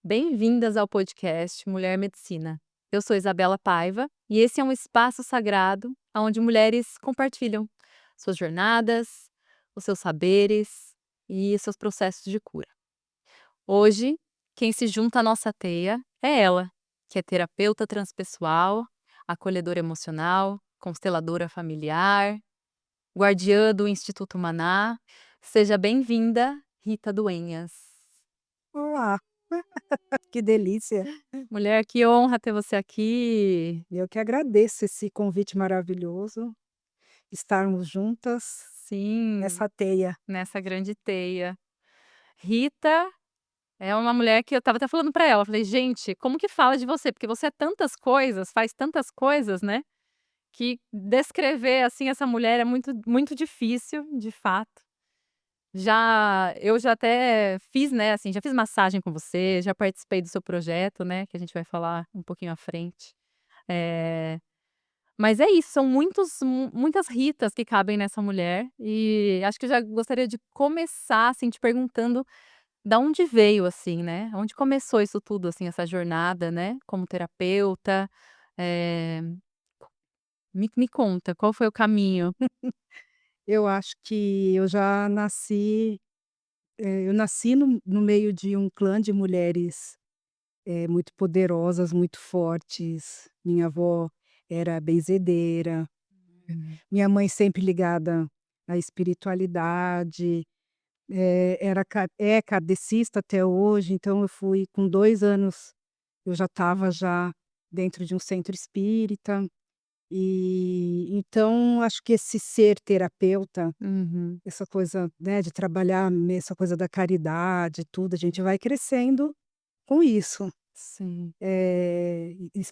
Bem-vindas ao podcast Mulher Medicina. Eu sou Isabela Paiva e esse é um espaço sagrado onde mulheres compartilham suas jornadas, os seus saberes e seus processos de cura. Hoje, quem se junta à nossa teia é ela, que é terapeuta transpessoal, acolhedora emocional, consteladora familiar, guardiã do Instituto Maná. Seja bem-vinda, Rita Duenhas. Olá, que delícia. Mulher, que honra ter você aqui. Eu que agradeço esse convite maravilhoso, estarmos juntas Sim, nessa teia. nessa grande teia. Rita é uma mulher que eu estava até falando pra ela, falei: "Gente, como que fala de você? Porque você é tantas coisas, faz tantas coisas, né, que descrever, assim, essa mulher é muito muito difícil, de fato". Eu já até fiz, né, assim, já fiz massagem com você, já participei do seu projeto, né, que a gente vai falar um pouquinho à frente. Eh Mas é isso, são muitas Ritas que cabem nessa mulher, e acho que eu já gostaria de começar, assim, te perguntando da onde veio, assim, né, onde começou isso tudo, assim, essa jornada, né, como terapeuta, eh, me conta, qual foi o caminho? Eu acho que eu nasci no meio de um clã de mulheres, muito poderosas, muito fortes. Minha avó era benzedeira, Hum. minha mãe sempre ligada à espiritualidade, é kardecista até hoje, então eu fui com 2 anos, eu já estava já dentro de um centro espírita. E então acho que esse ser terapeuta, Uhum. essa coisa, né, de trabalhar essa coisa da caridade tudo, a gente vai crescendo com isso. Sim.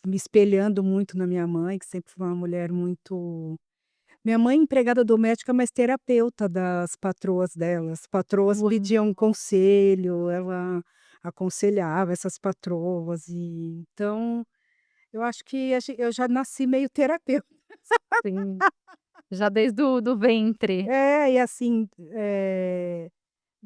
Me espelhando muito na minha mãe, que sempre foi uma mulher muito. Minha mãe empregada doméstica, mas terapeuta das patroas dela. As patroas Uau! pediam conselho, ela aconselhava essas patroas, e então eu acho que eu já nasci meio terapeuta. Sim, já desde o do ventre. É, e assim,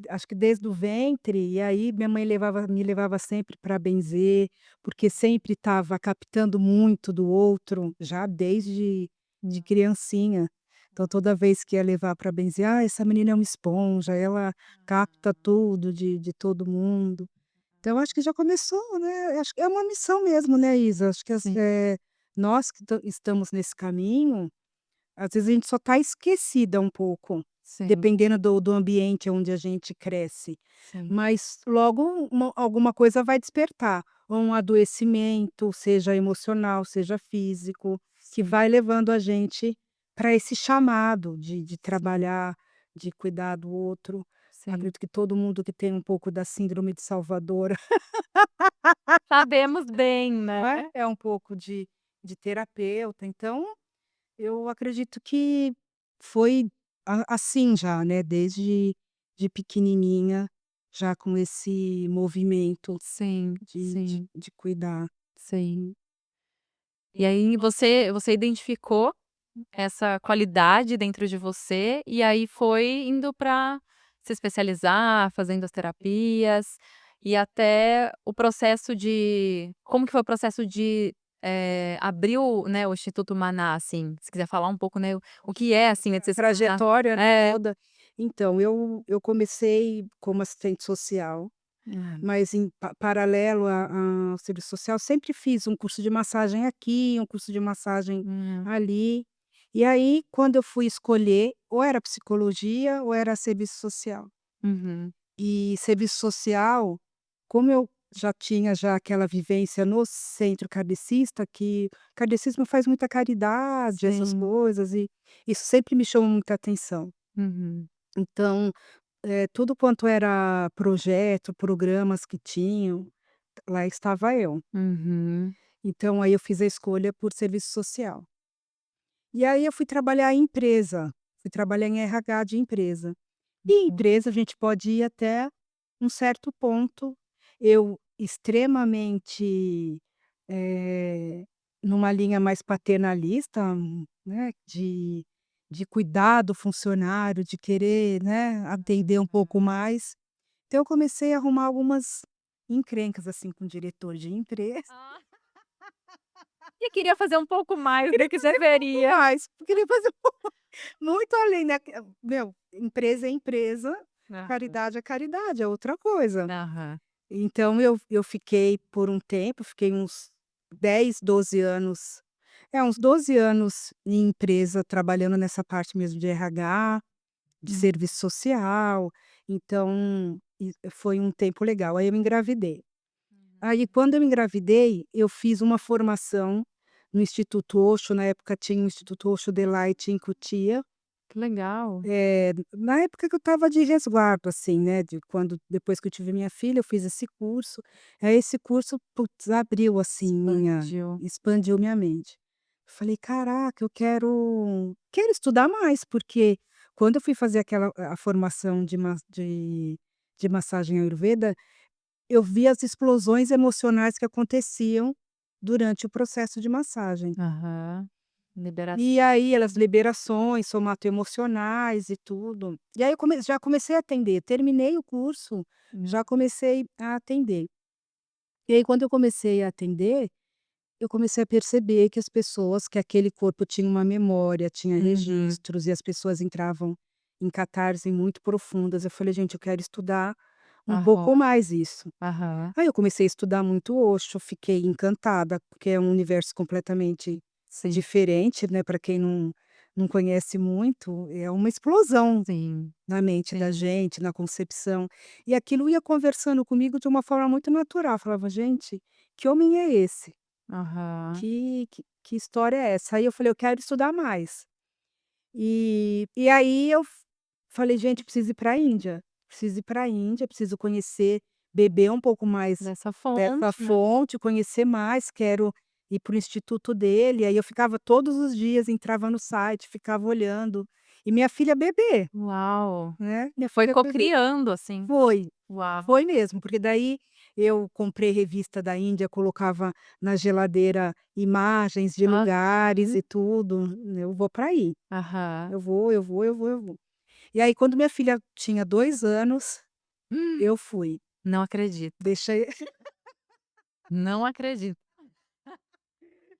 acho que desde o ventre, e aí minha mãe me levava sempre para benzer, porque sempre estava captando muito do outro, já desde de criancinha. Então toda vez que ia levar para benzer: "Ah, essa menina é uma esponja, ela capta tudo de todo mundo". Então acho que já começou, né, acho que é uma missão mesmo, né, Isa, acho que Sim, nós que estamos nesse caminho, às vezes a gente só está esquecida um pouco, sim, dependendo do ambiente onde a gente cresce, sim. mas logo alguma coisa vai despertar, ou um adoecimento, seja emocional, seja físico, que Sim, vai levando a gente para esse chamado de trabalhar, de cuidar do outro. sim. Acredito que todo mundo que tem um pouco da síndrome de Salvador, Sabemos bem, né. não é, é um pouco de terapeuta, então eu acredito que foi assim já, né, desde de pequenininha, já com esse movimento Sim, sim, de cuidar. sim. E aí você identificou essa qualidade dentro de você, e aí foi indo para se especializar, fazendo as terapias, e até o processo de como que foi o processo de, abrir o, né, o Instituto Maná, assim? Se quiser falar um pouco, né, o que é, assim, né, de você estar Trajetória, né, é. toda. Então, eu comecei como assistente social, Hum, mas em paralelo ao serviço social, sempre fiz um curso de massagem aqui, um curso de massagem hum, ali. E aí, quando eu fui escolher, ou era psicologia ou era serviço social. uhum, E serviço social, como eu já tinha já aquela vivência no centro kardecista, que o kardecismo faz muita caridade, essas sim, coisas, e isso sempre me chamou muita atenção. uhum, Então, tudo quanto era projeto, programas que tinham, lá estava eu. uhum, Então aí eu fiz a escolha por serviço social. E aí eu fui trabalhar em empresa, fui trabalhar em RH de empresa. E em uhum, empresa a gente pode ir até um certo ponto. Eu extremamente, eh, numa linha mais paternalista, né, de cuidar do funcionário, de querer, né, atender um pouco mais. Então eu comecei a arrumar algumas encrencas, assim, com o diretor de empresa. Ah. E queria fazer um pouco mais do Queria que fazer um pouco deveria. mais, queria fazer muito além, né, meu, empresa é empresa, Aham. caridade é caridade, é outra coisa. Aham. Então eu fiquei por um tempo, fiquei uns 10, 12 anos, uns 12 anos em empresa trabalhando nessa parte mesmo de RH, de Hum. serviço social, então foi um tempo legal, aí eu engravidei. Aí Uhum. quando eu engravidei, eu fiz uma formação no Instituto Osho, na época tinha o Instituto Osho de Light em Cotia, Que legal. na época que eu estava de resguardo, assim, né, depois que eu tive minha filha, eu fiz esse curso, aí esse curso, putz, abriu, assim, Expandiu. expandiu minha mente. Falei: "Caraca, eu quero estudar mais", porque quando eu fui fazer a formação de massagem ayurveda, eu vi as explosões emocionais que aconteciam durante o processo de massagem. Aham. E Liberação. aí elas liberações somatoemocionais e tudo. E aí eu já comecei a atender, terminei o curso, já comecei a atender. E aí quando eu comecei a atender, eu comecei a perceber que as pessoas que aquele corpo tinha uma memória, tinha Uhum. registros e as pessoas entravam em catarse muito profundas. Eu falei: "Gente, eu quero estudar um Aham. pouco mais isso". Aham. Aí eu comecei a estudar muito Osho, fiquei encantada, porque é um universo completamente Sim, diferente, né, para quem não conhece muito, é uma explosão sim, na mente da sim. gente, na concepção. E aquilo ia conversando comigo de uma forma muito natural, eu falava: "Gente, que homem é esse? Aham. Que história é essa?". Aí eu falei: "Eu quero estudar mais". E aí falei: "Gente, preciso ir para a Índia, preciso ir para a Índia, preciso conhecer, beber um pouco mais Dessa dessa fonte, né. fonte, conhecer mais, quero ir para o instituto dele". Aí eu ficava todos os dias, entrava no site, ficava olhando. E minha filha bebê, Uau! né, minha Foi filha bebê. cocriando, assim. Foi, Uau! foi mesmo, porque daí eu comprei revista da Índia, colocava na geladeira imagens de lugares Aham. e tudo. Eu vou para aí, Aham. eu vou, eu vou, eu vou, eu vou. E aí quando minha filha tinha 2 anos, Hum, eu fui. não acredito, Deixei não acredito.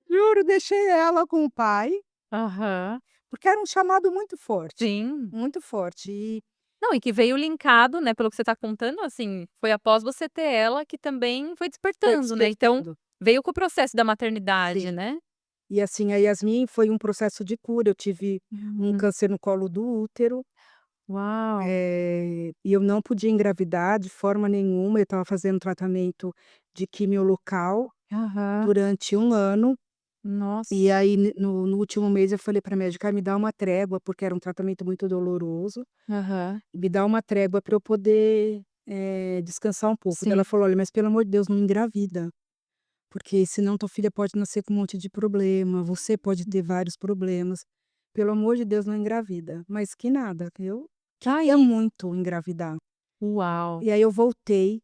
juro, deixei ela com o pai, Aham. porque era um chamado muito forte, Sim. muito forte. Não, e que veio linkado, né, pelo que você tá contando, assim, foi após você ter ela que também foi Foi despertando, né, então despertando. veio com o processo da maternidade, Sim. né. E assim, a Yasmin foi um processo de cura, eu tive um Uhum. câncer no colo do útero, Uau! e eu não podia engravidar de forma nenhuma, eu estava fazendo tratamento de quimio local Aham. durante 1 ano, e Nossa. aí no último mês eu falei para a médica: "Me dá uma trégua", porque era um tratamento muito doloroso, Aham. "me dá uma trégua para eu poder, descansar um pouco". Daí ela Sim. falou: "Olha, mas pelo amor de Deus, não engravida, porque senão tua filha pode nascer com um monte de problema, você pode ter vários problemas. Pelo amor de Deus, não engravida". Mas que nada, eu Tá queria aí. muito engravidar. Uau! E aí eu voltei,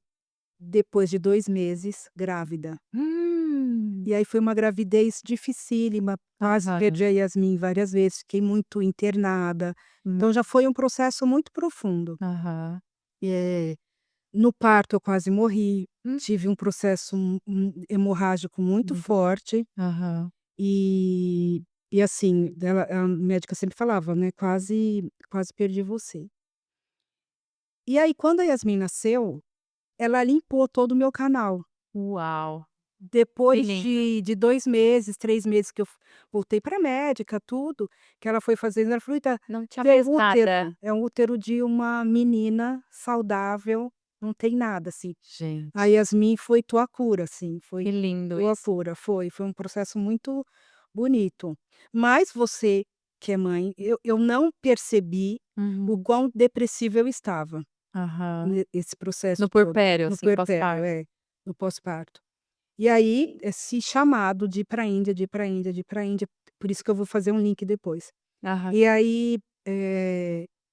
depois de 2 meses, grávida. Hum. E aí foi uma gravidez dificílima, quase Aham. perdi a Yasmin várias vezes, fiquei muito internada. Hum. Então já foi um processo muito profundo. Aham. Eh, no parto eu quase morri, Hum. tive um processo, hemorrágico muito forte, Aham. e e assim, a médica sempre falava, né: "Quase perdi você". E aí quando a Yasmin nasceu, ela limpou todo o meu canal. Uau! Que Depois lindo. de 2 meses, 3 meses que eu voltei para médica, tudo, que ela foi fazendo, ela falou: "Eita, Não tinha tem mais um nada. útero, é um útero de uma menina saudável, não tem nada, assim". A Gente, Yasmin foi tua cura, assim, foi que lindo tua isso. cura, foi um processo muito bonito. Mas você, que é mãe, eu não percebi o Uhum. quão depressiva eu estava, Aham. esse processo No todo, puerpério, no assim, puerpério, pós-parto. no pós-parto. E aí, esse chamado de ir para a Índia, de ir para a Índia, de ir para a Índia, por isso que eu vou fazer um link depois. Aham. E aí,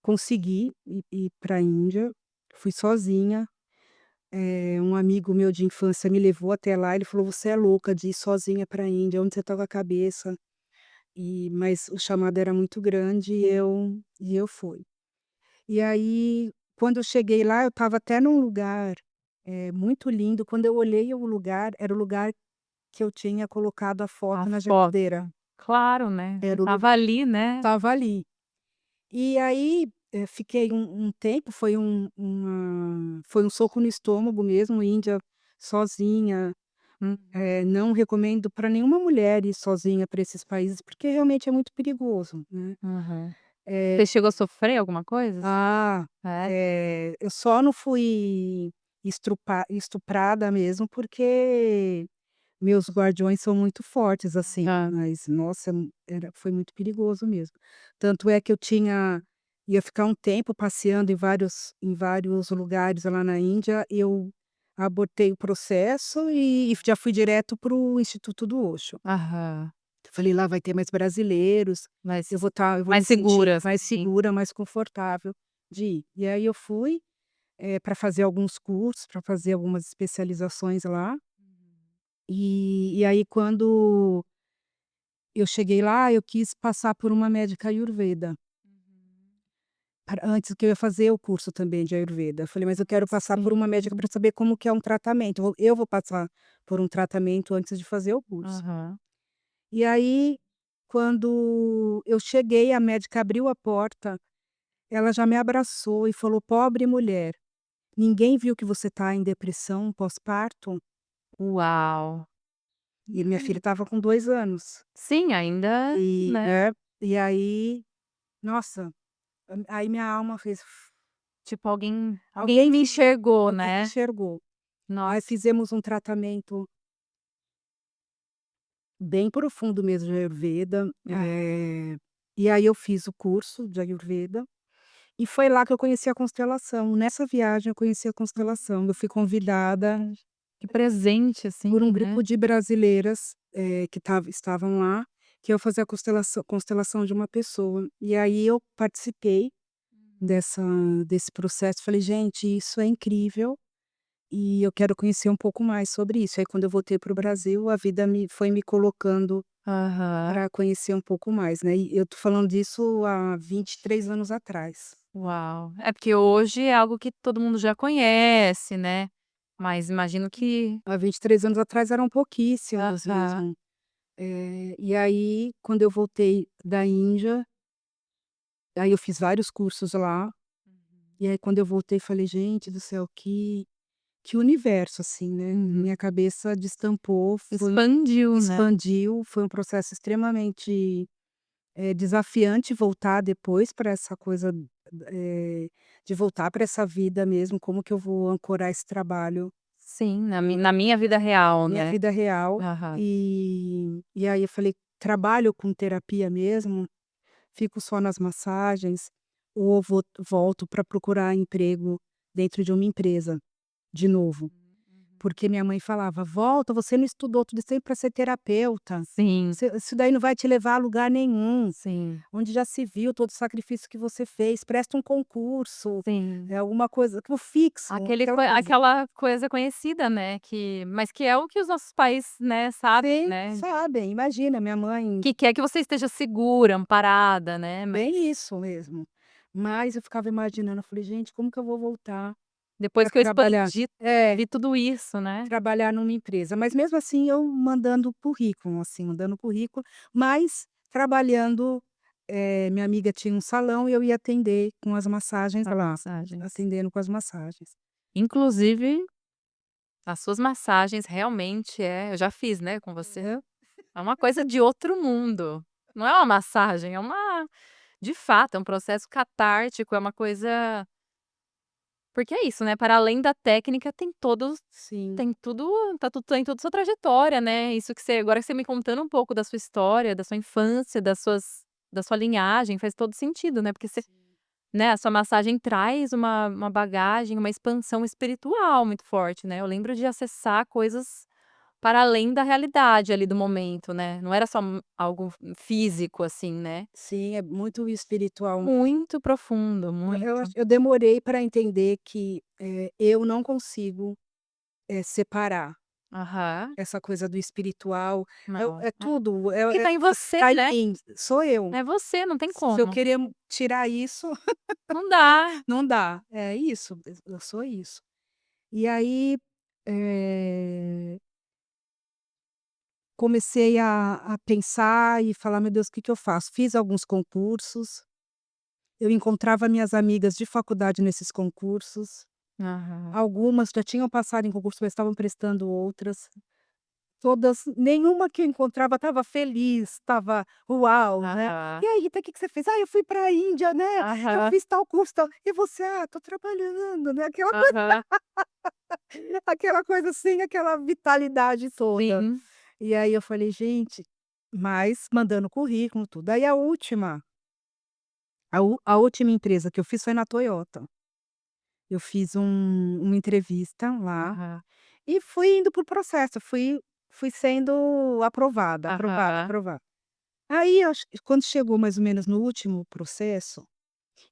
consegui ir para a Índia, fui sozinha, um amigo meu de infância me levou até lá, ele falou: "Você é louca de ir sozinha para a Índia, onde você está com a cabeça?". Mas o chamado era muito grande e eu fui. E aí, quando eu cheguei lá, eu estava até num lugar, é muito lindo. Quando eu olhei o lugar, era o lugar que eu tinha colocado a A foto na foto. geladeira. Claro, né, Era o estava lugar ali, né. estava ali. E aí, fiquei um tempo, foi um soco no estômago mesmo, Índia sozinha, Uhum. não recomendo para nenhuma mulher ir sozinha para esses países, porque realmente é muito perigoso, né. Uhum. Eh Você chegou a sofrer alguma coisa? ah, É? eu só não fui estuprada mesmo, porque meus guardiões são muito fortes, assim, Hã. mas nossa, foi muito perigoso mesmo. Tanto é que ia ficar um tempo passeando em vários lugares lá na Índia, eu abortei o processo e já fui direto para o Instituto do Osho. Aham. Falei: "Lá vai ter mais brasileiros, Mais eu vou me mais sentir segura, mais sim. segura, mais confortável de ir". E aí eu fui, para fazer alguns cursos, para fazer algumas especializações lá. E aí quando eu cheguei lá, eu quis passar por uma médica ayurveda, Uhum. antes que eu ia fazer o curso também de ayurveda. Eu falei: "Mas eu quero passar por uma médica Sim. para saber como que é um tratamento, eu vou passar por um tratamento antes de fazer o curso". Aham. E aí, quando eu cheguei, a médica abriu a porta, ela já me abraçou e falou: "Pobre mulher, ninguém viu que você está em depressão pós-parto?". Uau! E minha filha estava com 2 anos. Sim, ainda, E né, e aí, nossa, aí minha alma fez tipo alguém alguém me viu, enxergou, alguém né. enxergou. Aí Nossa. fizemos um tratamento bem profundo mesmo de Ayurveda, Ah. e aí eu fiz o curso de Ayurveda, e foi lá que eu conheci a constelação. Nessa viagem eu conheci a constelação, eu fui convidada Que presente, assim, por um né. grupo de brasileiras, que estavam lá, que iam fazer a constelação de uma pessoa. E aí eu participei dessa desse processo, falei: "Gente, isso é incrível, e eu quero conhecer um pouco mais sobre isso". Aí quando eu voltei para o Brasil, a vida me colocando Aham. para conhecer um pouco mais, né, e eu tô falando disso há 23 anos atrás. Uau. É porque hoje é algo que todo mundo já conhece, né, mas imagino que Há 23 anos atrás eram pouquíssimos aham. mesmo. E aí quando eu voltei da Índia, aí eu fiz vários cursos lá, Uhum. e aí quando eu voltei falei: "Gente do céu, que universo", assim, né, Uhum. minha cabeça destampou, Expandiu, né. expandiu, foi um processo extremamente, desafiante voltar depois para essa coisa, eh, de voltar para essa vida mesmo, como que eu vou ancorar esse trabalho Sim, na minha vida real, minha né. vida real. Aham. E aí eu falei: "Trabalho com terapia mesmo? Fico só nas massagens ou volto para procurar emprego dentro de uma empresa, de novo?". Uhum. Porque minha mãe falava: "Volta, você não estudou tudo isso aí pra ser terapeuta, Sim, isso daí não vai te levar a lugar nenhum, sim, onde já se viu todo o sacrifício que você fez, presta um concurso, sim. é alguma coisa que fixo", aquela coisa. Aquela coisa conhecida, né, mas que é o que os nossos pais, né, sabem, Sim, né, sabem, imagina minha mãe, que quer que você esteja segura, amparada, né, mas bem isso mesmo. Mas eu ficava imaginando, eu falei: "Gente, como que eu vou voltar depois para que eu trabalhar?". expandi, É, vi tudo isso, né. trabalhar numa empresa, mas mesmo assim eu mandando currículo, assim, mandando currículo, mas trabalhando, minha amiga tinha um salão e eu ia atender com as massagens As lá, massagens. atendendo com as massagens. Inclusive, as suas massagens realmente eu já fiz, né, com você, Aham. é uma coisa de outro mundo. Não é uma massagem, é uma de fato, é um processo catártico, é uma coisa porque é isso, né, para além da técnica Sim, tem tudo tem toda a sua trajetória, né, isso que você agora que você me contando um pouco da sua história, da sua infância, da sua linhagem, faz todo sentido, né, porque você sim. né, a sua massagem traz uma bagagem, uma expansão espiritual muito forte, né. Eu lembro de acessar coisas para além da realidade ali do momento, né, não era só algo físico, assim, né. Sim, é muito espiritual. Muito profundo, Eu demorei para entender que, eu não consigo, separar aham. essa coisa do espiritual, Não, é tudo, que tá em você, tá em né, mim, sou eu. é você, não tem Se eu como. querer tirar isso, Não dá. não dá. É isso, eu sou isso. E aí, eh, comecei a pensar e falar: "Meu Deus, o que que eu faço?". Fiz alguns concursos, eu encontrava minhas amigas de faculdade nesses concursos, Aham. algumas já tinham passado em concurso, mas estavam prestando outras. Todas nenhuma que eu encontrava estava feliz, estava "uau", né. Aham. "E aí Rita, que você fez?". "Ah, eu fui para a Índia, né, eu Aham. fiz tal curso, tal". "E você?". "Ah, tô trabalhando", né, aquela coisa Aham. aquela coisa assim, aquela vitalidade toda. Sim. E aí eu falei: "Gente", mas mandando currículo, tudo. Aí a última empresa que eu fiz foi na Toyota. Eu fiz uma entrevista lá Aham. e fui indo para o processo, fui sendo aprovada, aprovada, Aham. aprovada. Aí eu acho que quando chegou mais ou menos no último processo,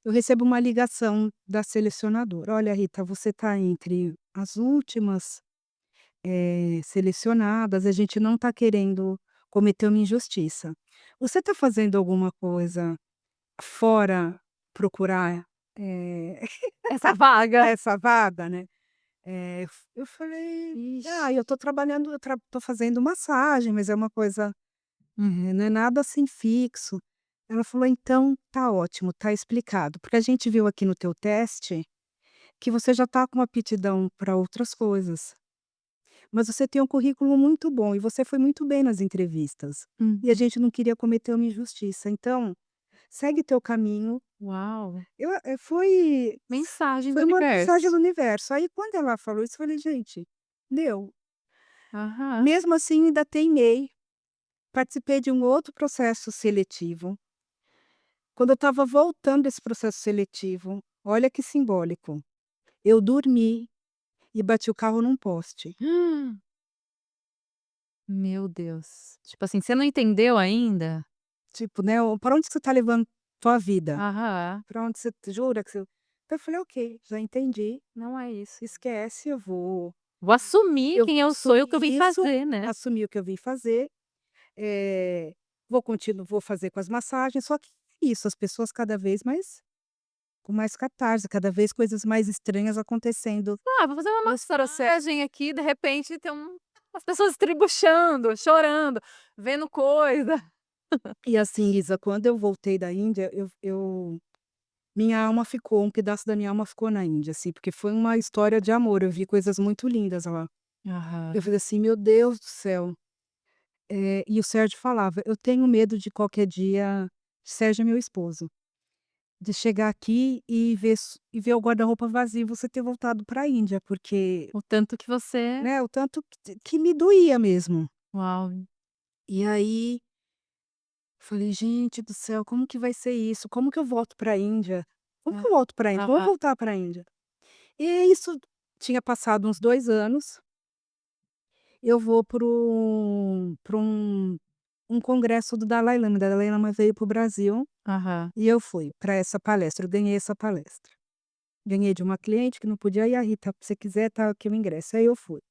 eu recebo uma ligação da selecionadora: "Olha Rita, você está entre as últimas, selecionadas, a gente não está querendo cometer uma injustiça. Você está fazendo alguma coisa fora procurar, eh, Essa vaga. essa vaga, né?". Eu falei: Ixi. "Ah, eu tô trabalhando, tô fazendo massagem, mas é uma coisa, não é nada assim fixo". Ela falou: "Então tá ótimo, tá explicado, porque a gente viu aqui no teu teste que você já tá com aptidão para outras coisas, mas você tem um currículo muito bom e você foi muito bem nas entrevistas, Hum. e a gente não queria cometer uma injustiça, então segue teu caminho". Uau. Foi Mensagem do uma mensagem universo. do universo. Aí quando ela falou isso, eu falei: "Gente, deu". Aham. Mesmo assim ainda teimei, participei de um outro processo seletivo. Quando eu estava voltando desse processo seletivo, olha que simbólico, eu dormi e bati o carro num poste. Meu Deus. Tipo assim, você não entendeu ainda? Tipo, né, "Pra onde que você tá levando tua vida? Aham. Pra onde você jura que você". Então eu falei: "Ok, já entendi, não é isso, esquece, Vou assumir eu quem eu sou e o assumi que eu vim isso, fazer, né. assumi o que eu vim fazer". Vou fazer com as massagens, só que é isso, as pessoas cada vez mais com mais catarse, cada vez coisas mais estranhas acontecendo Ah, vou fazer uma nesse processo. massagem aqui, de repente tem umas pessoas estribuchando, chorando, vendo coisa. E assim, Isa, quando eu voltei da Índia, minha alma ficou, um pedaço da minha alma ficou na Índia, assim, porque foi uma história de amor, eu vi coisas muito lindas lá. Eu Aham. falei assim: "Meu Deus do céu". E o Sérgio falava: "Eu tenho medo de qualquer dia", Sérgio é meu esposo, "de chegar aqui e ver o guarda-roupa vazio e você ter voltado para a Índia", porque, O tanto que você né, o tanto que me doía mesmo. uau. E aí, falei: "Gente do céu, como que vai ser isso? Como que eu volto para a Índia? Como que Ah, eu volto para a Índia? Como eu vou aham. voltar para a Índia?". E isso tinha passado uns 2 anos, eu vou para um congresso do Dalai Lama, o Dalai Lama veio para o Brasil, Aham. e eu fui para essa palestra, eu ganhei essa palestra. Ganhei de uma cliente que não podia ir: "Aí Rita, se você quiser tá aqui o ingresso". Aí eu fui.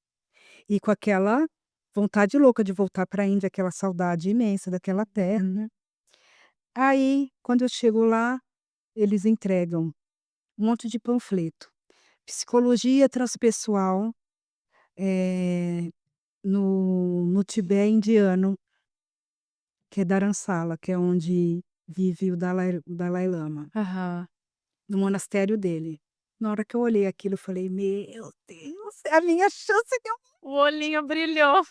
E com aquela vontade louca de voltar para a Índia, aquela saudade imensa daquela terra, né. Aí, quando eu chego lá, eles entregam um monte de panfleto. Psicologia transpessoal, eh, no Tibete indiano, que é Dharamsala, que é onde vive o Dalai Lama, Aham. no monastério dele. Na hora que eu olhei aquilo, eu falei: "Meu Deus, é a minha chance de eu". O olhinho brilhou.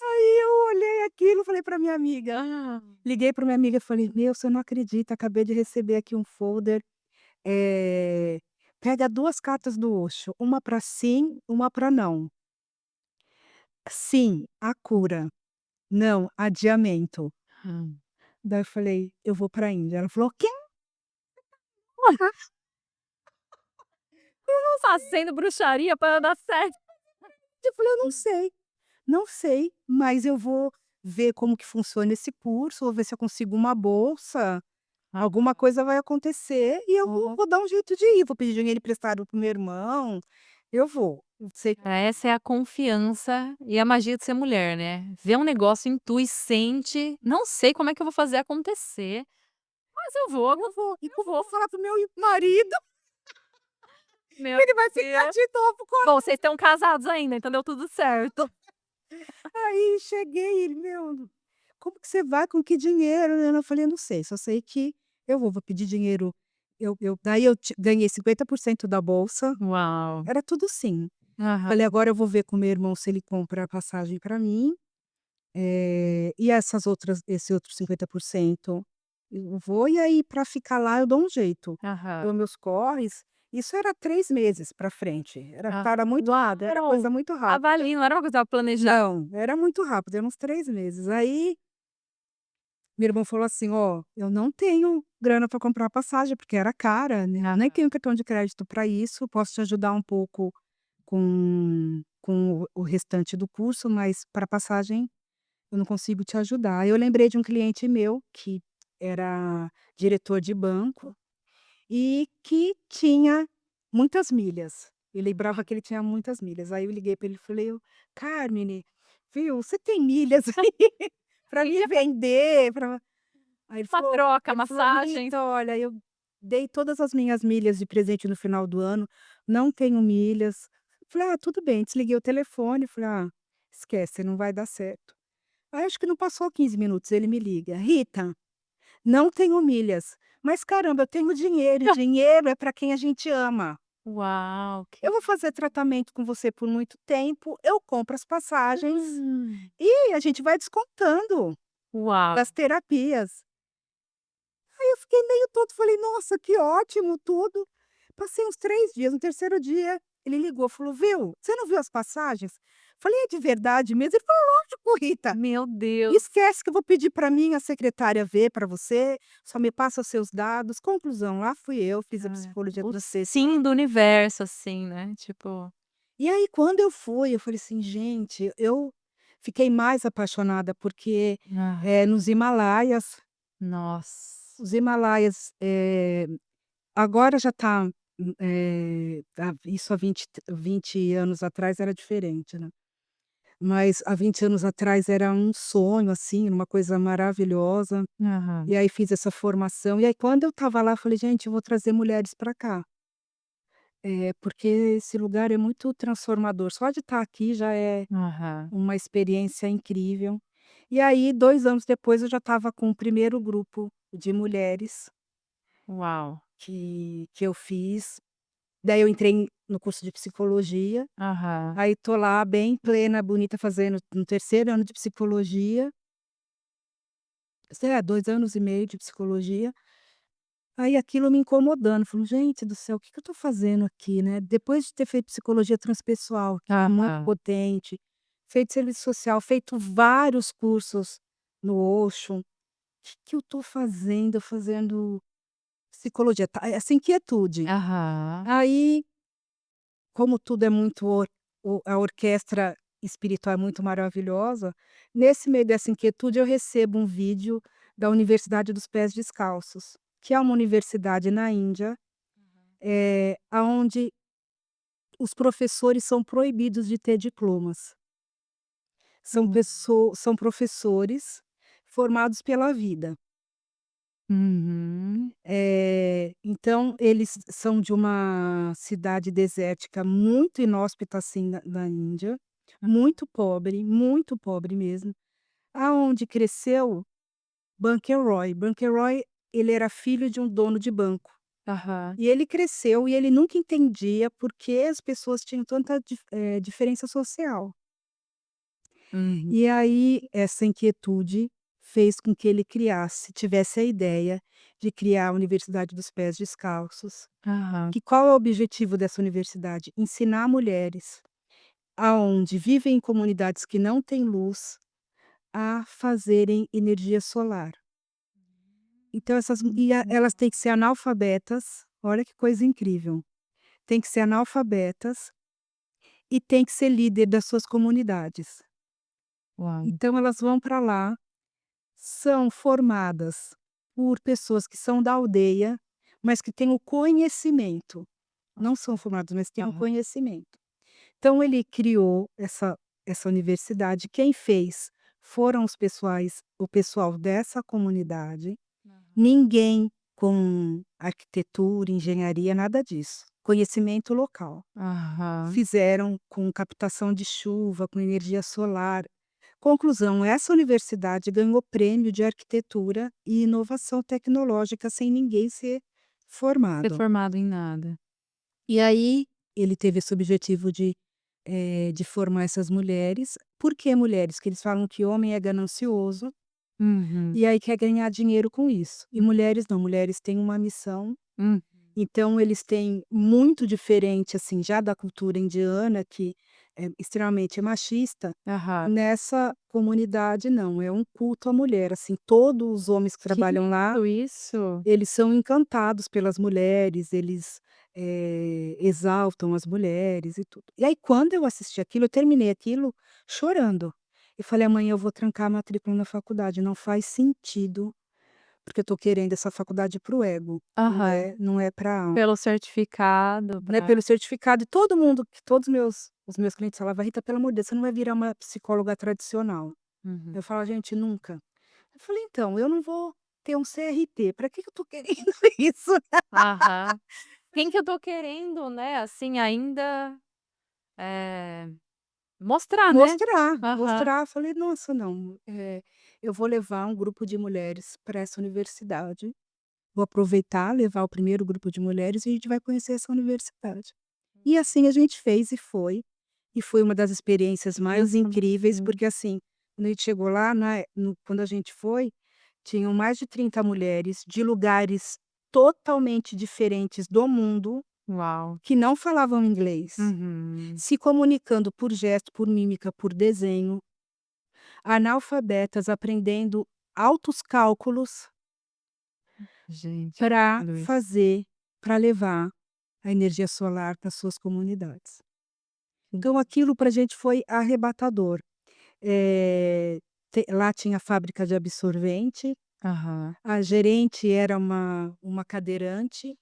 Aí eu olhei aquilo, falei para minha amiga, liguei para minha amiga e falei: "Meu, você não acredita, acabei de receber aqui um folder, eh, pega 2 cartas do Osho, uma para sim, uma para não. Sim, a cura, não, adiamento". Hum. Daí eu falei: "Eu vou para a Índia". Ela falou: "O quê?". Fazendo bruxaria para dar certo. Eu falei: "Eu não sei, não sei, mas eu vou ver como que funciona esse curso, vou ver se eu consigo uma bolsa, alguma coisa vai acontecer e eu vou dar um jeito de ir, vou pedir dinheiro emprestado para o meu irmão, eu vou, eu sei". Cara, essa é a confiança e a magia de ser mulher, né. Vê um negócio, intui, sente, não sei como é que eu vou fazer acontecer, mas eu vou, Eu vou. E eu como eu vou vou. falar para o meu marido? Meu ele vai ficar Deus. de novo com Bom, vocês estão casados ainda, então deu tudo certo. aí cheguei, ele: "Meu, como que você vai, com que dinheiro?" Eu falei: "Eu não sei, só sei que eu vou pedir dinheiro". Eu daí eu ganhei 50% da bolsa, Uau. era tudo sim. Aham, Falei: "Agora eu vou ver com meu irmão se ele compra a passagem para mim, e esse outro 50% eu vou, e aí para ficar lá eu dou um jeito". aham, Dou meus corres, isso era 3 meses para frente, ah. era muito rápido, era Claro, coisa muito rápida. estava ali, não era uma coisa planejada. Não, era muito rápido, eram uns 3 meses. Aí, meu irmão falou assim: "Ó, eu não tenho grana para comprar passagem", porque era cara, né, eu nem Aham. tenho cartão de crédito para isso, posso te ajudar um pouco com o restante do curso, mas para passagem eu não consigo te ajudar. Aí eu lembrei de um cliente meu que era diretor de banco e que tinha muitas milhas. Eu lembrava que ele tinha muitas milhas. Aí eu liguei para ele e falei: "Carmine, viu, você tem milhas aí para me Ia vender, pra". Aí uma troca, ele falou: massagens. "Rita, olha, eu dei todas as minhas milhas de presente no final do ano, não tenho milhas". Falei: "Ah, tudo bem", desliguei o telefone, falei: "Ah, esquece, não vai dar certo". Aí acho que não passou 15 minutos, ele me liga: "Rita, não tenho milhas, mas caramba, eu tenho dinheiro, e dinheiro é para quem a gente ama. Uau, Eu que vou fazer tratamento com você por muito tempo, eu compro as passagens hum. e a gente vai descontando Uau. das terapias". Aí eu fiquei meio tonto, falei: "Nossa, que ótimo, tudo". Passei uns 3 dias, no terceiro dia ele ligou, falou: "Viu, você não viu as passagens?". Falei: "É de verdade mesmo?". Ele falou: "Lógico, Rita". Meu Deus. Esquece que eu vou pedir para minha secretária ver para você, só me passa os seus dados. Conclusão, lá fui eu, fiz a Ah, psicologia o transcendente. sim do universo, assim, né, tipo E aí quando eu fui, eu falei assim: "Gente", eu fiquei mais apaixonada, porque, ah, nos Himalaias, nossa. agora já está, isso há 20 anos atrás era diferente, né. Mas há 20 anos atrás era um sonho, assim, uma coisa maravilhosa. Aham, E aí fiz essa formação, e aí quando eu estava lá, eu falei: "Gente, eu vou trazer mulheres para cá, porque esse lugar é muito transformador, só de estar aqui já é aham. uma experiência incrível". E aí 2 anos depois eu já estava com o primeiro grupo de mulheres Uau. que eu fiz, daí eu entrei no curso de psicologia, Aham. aí tô lá bem plena, bonita, fazendo no terceiro ano de psicologia, 2 anos e meio de psicologia. Aí aquilo me incomodando, falando: "Gente do céu, o que que eu estou fazendo aqui, né?". Depois de ter feito psicologia transpessoal, que é muito Aham. potente, feito serviço social, feito vários cursos no Osho, "o que que eu estou fazendo psicologia?". Essa inquietude. Aham. Aí, como tudo é muito a orquestra espiritual é muito maravilhosa, nesse meio dessa inquietude eu recebo um vídeo da Universidade dos Pés Descalços, que é uma universidade na Índia, aonde os professores são proibidos de ter diplomas. Hum. São professores formados pela vida. Uhum. Então eles são de uma cidade desértica muito inóspita, assim, na Índia, muito pobre mesmo, aonde cresceu Banker Roy. Banker Roy, ele era filho de um dono de banco. Aham. E ele cresceu e ele nunca entendia por que as pessoas tinham tanta diferença social. Uhum. E aí, essa inquietude fez com que ele tivesse a ideia de criar a Universidade dos Pés Descalços. Aham. Que qual é o objetivo dessa universidade? Ensinar mulheres aonde vivem em comunidades que não têm luz, a fazerem energia solar. Então elas têm que ser analfabetas, olha que coisa incrível, tem que ser analfabetas e tem que ser líder das suas comunidades. Uau. Então elas vão para lá. São formadas por pessoas que são da aldeia, mas que têm o conhecimento. Não são formadas, mas têm o Aham. conhecimento. Então ele criou essa universidade, quem fez foram o pessoal dessa comunidade, Aham. ninguém com arquitetura, engenharia, nada disso. conhecimento local. Aham. Fizeram com captação de chuva, com energia solar. Conclusão, essa universidade ganhou prêmio de arquitetura e inovação tecnológica sem ninguém ser Ser formado. formado em nada. E aí, ele teve esse objetivo de formar essas mulheres. Por que mulheres? Que eles falam que homem é ganancioso, Uhum. e aí quer ganhar dinheiro com isso. E mulheres não, mulheres têm uma missão. Hum. Então eles têm muito diferente, assim, já da cultura indiana, que é extremamente machista, Aham. nessa comunidade não, é um culto à mulher, assim, todos os homens que Que trabalham lá, lindo isso. eles são encantados pelas mulheres, eles, exaltam as mulheres e tudo. E aí quando eu assisti aquilo, eu terminei aquilo chorando. Eu falei: "Amanhã eu vou trancar a matrícula na faculdade, não faz sentido, porque eu estou querendo essa faculdade para o ego, Aham. não é para Pelo certificado né, pra pelo certificado e todo mundo que todos os meus clientes falavam: "Rita, pelo amor de Deus, você não vai virar uma psicóloga tradicional". Uhum. Eu falava: "Gente, nunca". Eu falei: "Então, eu não vou ter um CRT, para que que eu tô querendo isso?". Aham. Quem que eu tô querendo, né, assim, ainda, eh, mostrar, né. Mostrar, Aham. mostrar. Falei: "Nossa, não, eu vou levar um grupo de mulheres para essa universidade, vou aproveitar, levar o primeiro grupo de mulheres e a gente vai conhecer essa universidade". E assim a gente fez e foi uma das experiências mais incríveis, Transformação. porque assim, quando a gente chegou lá, né, quando a gente foi, tinham mais de 30 mulheres de lugares totalmente diferentes do mundo, Uau. que não falavam inglês, Uhum. se comunicando por gesto, por mímica, por desenho, analfabetas aprendendo altos cálculos Gente, que para lindo isso. fazer, para levar a energia solar para suas comunidades. Então aquilo para a gente foi arrebatador. Lá tinha fábrica de absorvente, Aham. a gerente era uma cadeirante,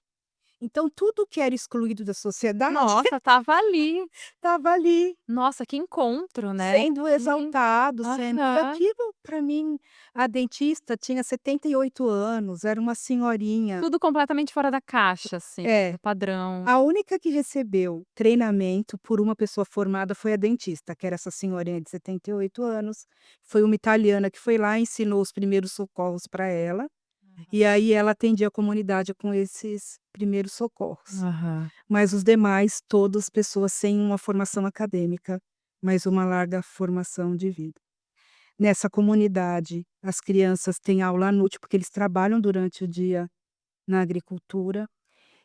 então tudo que era excluído da sociedade Nossa, estava ali. estava ali. Nossa, que encontro, né. Sendo Que exaltado, sendo e aham. aquilo para mim, a dentista tinha 78 anos, era uma senhorinha. Tudo completamente fora da caixa, assim, É, do padrão. a única que recebeu treinamento por uma pessoa formada foi a dentista, que era essa senhorinha de 78 anos, foi uma italiana que foi lá, ensinou os primeiros socorros para ela, e aí ela atendia a comunidade com esses primeiros socorros. Aham. Mas os demais, todas pessoas sem uma formação acadêmica, mas uma larga formação de vida. Nessa comunidade, as crianças têm aula à noite, porque eles trabalham durante o dia na agricultura,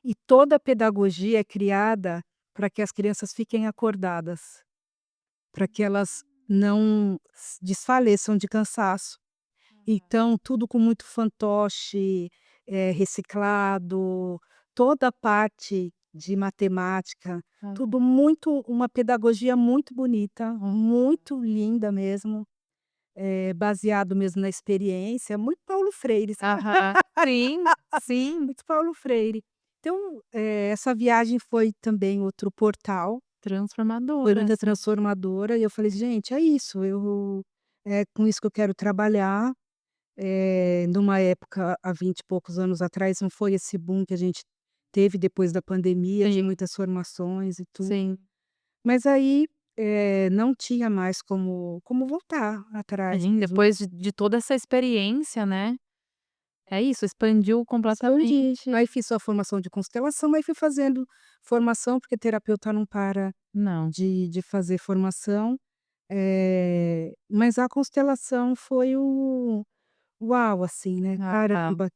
e toda a pedagogia é criada para que as crianças fiquem acordadas, para que elas não desfaleçam de cansaço. Então, tudo com muito fantoche, reciclado, toda a parte de matemática, Aham. tudo muito uma pedagogia muito bonita, muito linda mesmo, baseado mesmo na experiência, muito Paulo Freire, sabe, Aham. Sim, sim. muito Paulo Freire. Então, essa viagem foi também outro portal, foi Transformadora. muito transformadora e eu falei: "Gente, é isso, é com isso que eu quero trabalhar". Numa época, há 20 e poucos anos atrás, não foi esse boom que a gente teve depois da pandemia, de Sim, muitas formações e tudo. sim. Mas aí, não tinha mais como voltar atrás Sim, mesmo. depois de toda essa experiência, né. É isso, expandiu Expandi. completamente. Aí fiz só formação de constelação, aí fui fazendo formação, porque terapeuta não para Não. de fazer formação. Mas a constelação foi o uau, assim, né, Aham. caramba,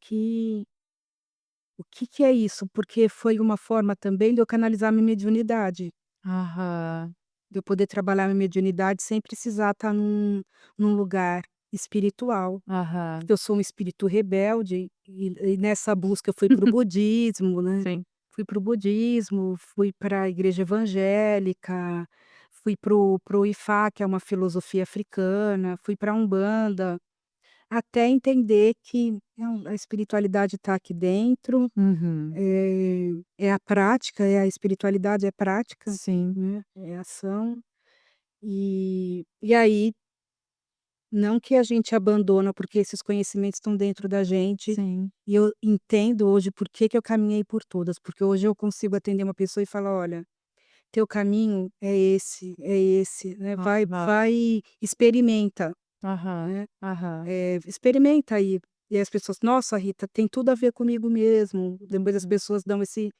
o que que é isso? Porque foi uma forma também de eu canalizar minha mediunidade, Aham. de eu poder trabalhar minha mediunidade sem precisar estar num lugar espiritual. Aham. Porque eu sou um espírito rebelde e nessa busca eu fui para o budismo, né, Sim. fui para o budismo, fui para a igreja evangélica, fui para o Ifá, que é uma filosofia africana, fui para a Umbanda, até entender que não, a espiritualidade está aqui dentro. Uhum. É a prática, a espiritualidade é prática, Sim. né, é ação. E aí Não que a gente abandona, porque esses conhecimentos estão dentro da gente, Sim. e eu entendo hoje por que que eu caminhei por todas, porque hoje eu consigo atender uma pessoa e falar: "Olha, teu caminho é esse, né, Aham, vai experimenta, aham, né, aham. experimenta aí". E as pessoas: "Nossa, Rita, tem tudo a ver comigo mesmo". Depois as Uhum. pessoas dão esse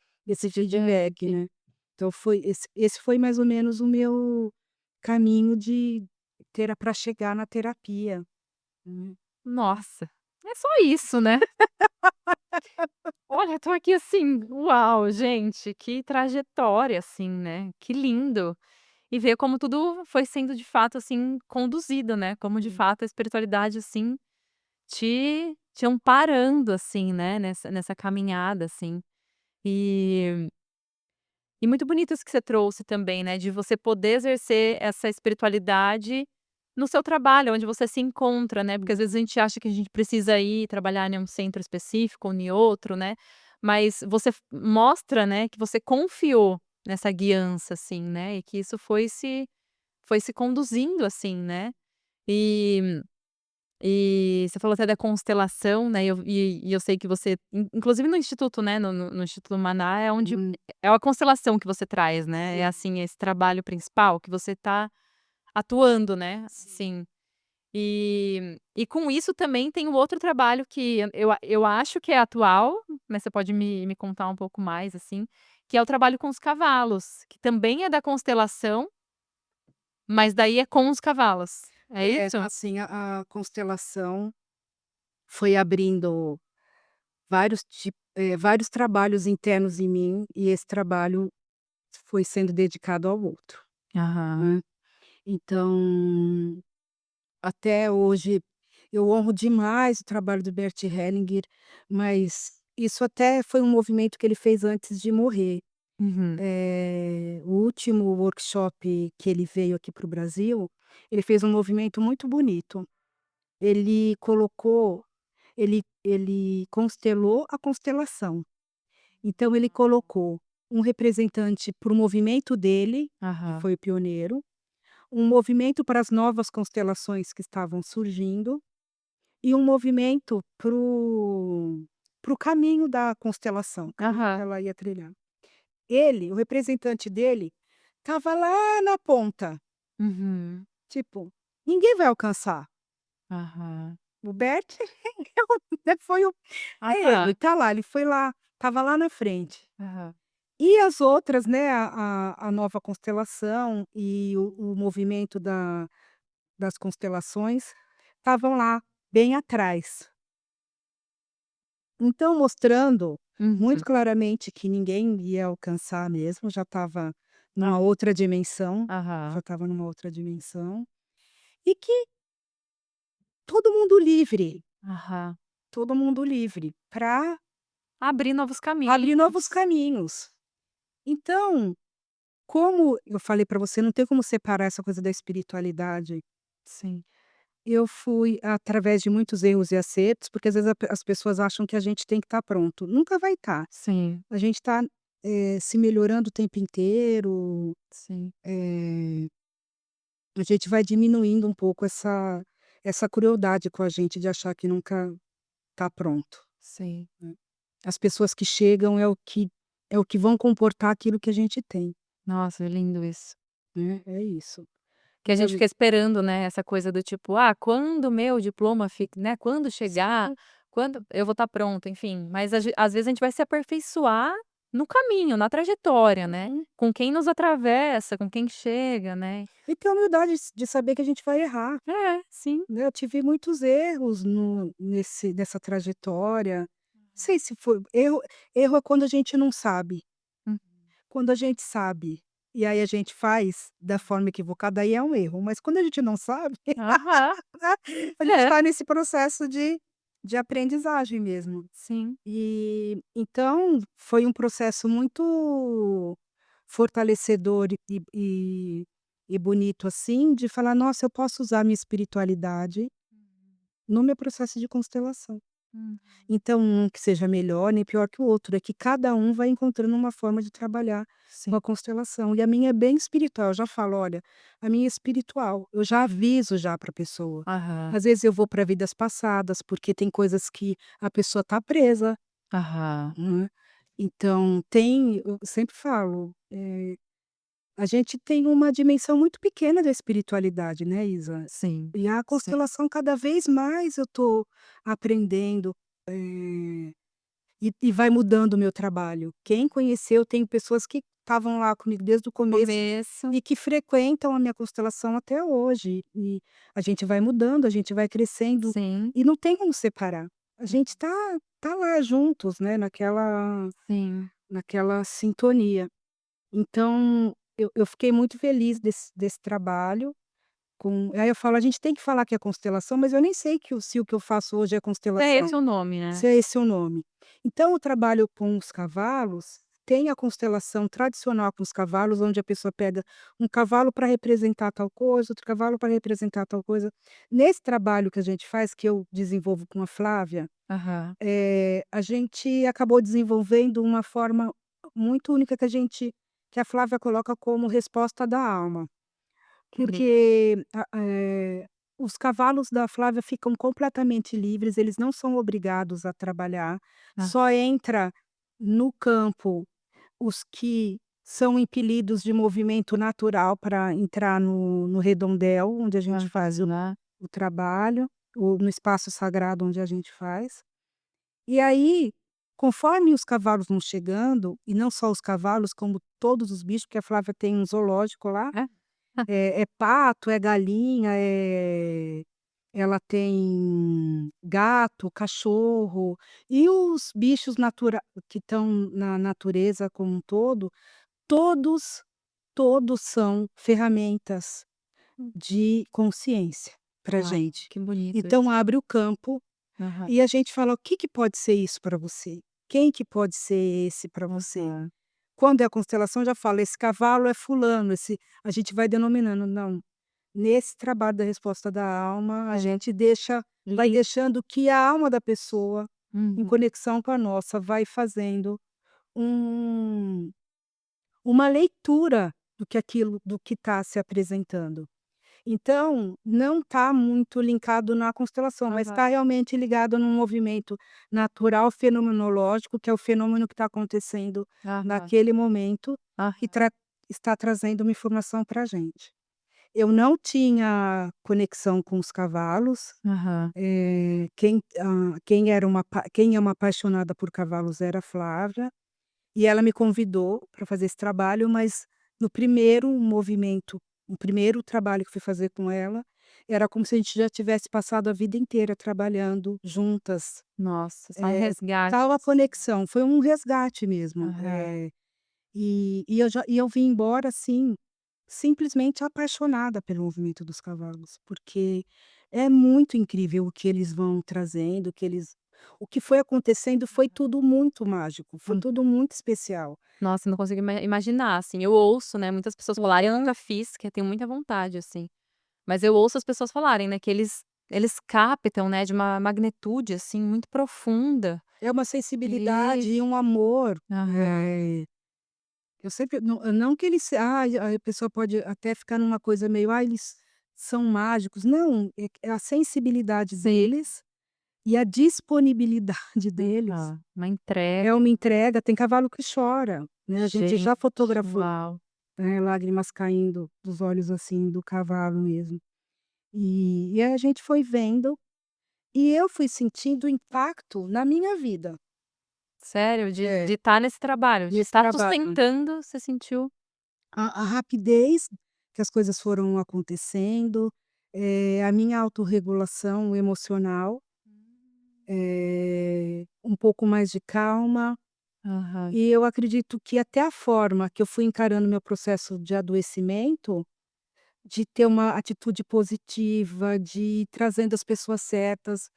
feedback, Feedback. né. Então foi esse foi mais ou menos o meu caminho de para chegar na terapia, né. Nossa, é só isso, né. Olha, tô aqui assim, uau, gente, que trajetória, assim, né, que lindo. E ver como tudo foi sendo de fato, assim, conduzido, né, como de fato a espiritualidade, assim, te amparando, assim, né, nessa caminhada, assim. E muito bonito isso que você trouxe também, né, de você poder exercer essa espiritualidade no seu trabalho, onde você se encontra, né, porque às vezes a gente acha que a gente precisa ir trabalhar em um centro específico ou em outro, né, mas você mostra, né, que você confiou nessa guiança, assim, né, e que isso foi se conduzindo assim, né. E você falou até da constelação, né, e eu sei que você inclusive no instituto, né, no Instituto Maná é onde Hum, é a constelação que você traz, né, é sim, assim, esse trabalho principal que você tá atuando, né, sim. sim. E com isso também tem o outro trabalho que eu acho que é atual, mas você pode me contar um pouco mais, assim, que é o trabalho com os cavalos, que também é da constelação, mas daí é com os cavalos, é É, isso? assim, a constelação foi abrindo vários trabalhos internos em mim, e esse trabalho foi sendo dedicado ao outro, Aham. né. Então, até hoje, eu honro demais o trabalho do Bert Hellinger, mas isso até foi um movimento que ele fez antes de morrer. Uhum. O último workshop que ele veio aqui para o Brasil, ele fez um movimento muito bonito. Ele colocou ele constelou a constelação. Então ele colocou um representante para o movimento dele, que Aham. foi o pioneiro, um movimento para as novas constelações que estavam surgindo, e um movimento para o caminho da constelação que Aham. ela ia trilhar. O representante dele, estava lá na ponta, Uhum. tipo, ninguém vai alcançar. Aham. O Bert foi o ele Aham. tá lá, ele foi lá, estava lá na frente. Aham. E as outras, né, a nova constelação e o movimento das constelações estavam lá, bem atrás. Então mostrando muito Uhum. claramente que ninguém ia alcançar mesmo, já estava Ah, numa outra dimensão, já aham. estava numa outra dimensão, e que Aham. todo mundo livre para Abrir novos caminhos. abrir novos caminhos. Então, como eu falei para você, não tem como separar essa coisa da espiritualidade. Sim. Eu fui através de muitos erros e acertos, porque às vezes as pessoas acham que a gente tem que estar pronto, nunca vai estar. Sim. A gente está, se melhorando o tempo inteiro, Sim. eh, a gente vai diminuindo um pouco essa crueldade com a gente de achar que nunca está pronto, Sim. né. As pessoas que chegam é o que vão comportar aquilo que a gente tem, Nossa, é lindo isso. né, é isso. Que a E gente fica esperando, né, essa coisa do tipo: "Ah, quando o meu diploma fica, né, quando chegar, quando eu vou estar pronto", enfim. Mas às vezes a gente vai se aperfeiçoar no caminho, na trajetória, né, Uhum. com quem nos atravessa, com quem chega, né. E ter a humildade de saber que a gente vai errar, É, sim. né. Eu tive muitos erros no nesse nessa trajetória. Não sei se foi erro é quando a gente não sabe. Uhum. Quando a gente sabe, e aí a gente faz da forma equivocada, aí é um erro, mas quando a gente não sabe, Aham. né, a gente É, está nesse processo de aprendizagem mesmo. sim. E, então, foi um processo muito fortalecedor e bonito, assim, de falar: "Nossa, eu posso usar minha espiritualidade no meu processo de constelação". Hum. Então, um que seja melhor nem pior que o outro, é que cada um vai encontrando uma forma de trabalhar Sim. com a constelação. E a minha é bem espiritual, eu já falo: "Olha, a minha é espiritual", eu já aviso já para a pessoa. Aham. Às vezes eu vou para vidas passadas, porque tem coisas que a pessoa está presa, Aham. né. Então eu sempre falo, a gente tem uma dimensão muito pequena da espiritualidade, né, Isa. Sim. E a Sim. constelação cada vez mais eu estou aprendendo, eh e vai mudando o meu trabalho. Quem conheceu tem pessoas que estavam lá comigo desde o começo Começo. e que frequentam a minha constelação até hoje. E a gente vai mudando, a gente vai crescendo Sim. e não tem como separar. A gente tá lá juntos, né, Sim. naquela sintonia. Então eu fiquei muito feliz desse trabalho aí eu falo: "A gente tem que falar que é constelação", mas eu nem sei se o que eu faço hoje é É constelação. esse o nome, né? Se é esse o nome. Então o trabalho com os cavalos tem a constelação tradicional com os cavalos, onde a pessoa pega um cavalo para representar tal coisa, outro cavalo para representar tal coisa. Nesse trabalho que a gente faz, que eu desenvolvo com a Flávia, Aham. a gente acabou desenvolvendo uma forma muito única que a Flávia coloca como resposta da alma. Uhum. Porque os cavalos da Flávia ficam completamente livres, eles não são obrigados a trabalhar, Ah, só entra no campo os que são impelidos de movimento natural para entrar no redondel onde a gente faz aham. o trabalho, ou no espaço sagrado onde a gente faz. E aí, conforme os cavalos vão chegando, e não só os cavalos, como todos os bichos, porque a Flávia tem um zoológico lá, É? é pato, é galinha, ela tem gato, cachorro, e os bichos que estão na natureza como um todo, todos, todos são ferramentas Hum. de consciência pra Uau, gente. que bonito Então isso. abre o campo Aham. e a gente fala: "O que que pode ser isso para você? Quem que pode ser esse para você?". Aham. Quando é a constelação já fala: "Esse cavalo é fulano, esse", a gente vai denominando. Não, nesse trabalho da resposta da alma, a É. gente vai Li deixando que a alma da pessoa, em Uhum. conexão com a nossa, vai fazendo um uma leitura do que está se apresentando. Então, não está muito linkado na constelação, mas Aham. está realmente ligado num movimento natural fenomenológico, que é o fenômeno que está acontecendo Aham. naquele momento, que Aham. está trazendo uma informação para a gente. Eu não tinha conexão com os cavalos, Aham. quem é uma apaixonada por cavalos era a Flávia, e ela me convidou para fazer esse trabalho, mas no primeiro movimento, o primeiro trabalho que fui fazer com ela, era como se a gente já tivesse passado a vida inteira trabalhando juntas, Nossa, só um resgate, tal a assim. conexão, foi um resgate mesmo, Aham. e eu vim embora, assim, simplesmente apaixonada pelo movimento dos cavalos, porque é muito incrível o que eles vão trazendo, o que foi acontecendo foi tudo muito mágico, foi Hum. tudo muito especial. Nossa, não consigo imaginar, assim, eu ouço, né, muitas pessoas falarem, eu nunca fiz, que eu tenho muita vontade, assim, mas eu ouço as pessoas falarem, né, que eles captam, né, de uma magnitude, assim, muito profunda. É uma sensibilidade E e um amor, aham. eu sempre não que eles a pessoa pode até ficar numa coisa meio: "Ah, eles são mágicos", não, é a sensibilidade Sim. deles e a disponibilidade deles. Aham. Uma entrega. É uma entrega, tem cavalo que chora, né, a gente Gente, já fotografou, uau. né, lágrimas caindo dos olhos, assim, do cavalo mesmo. E a gente foi vendo, e eu fui sentindo impacto na minha vida. Sério? De É, estar nesse trabalho, de nesse estar trabalho. sustentando, você sentiu? A rapidez que as coisas foram acontecendo, a minha autorregulação emocional, um pouco mais de calma, Aham. e eu acredito que até a forma que eu fui encarando meu processo de adoecimento, de ter uma atitude positiva, de ir trazendo as pessoas certas,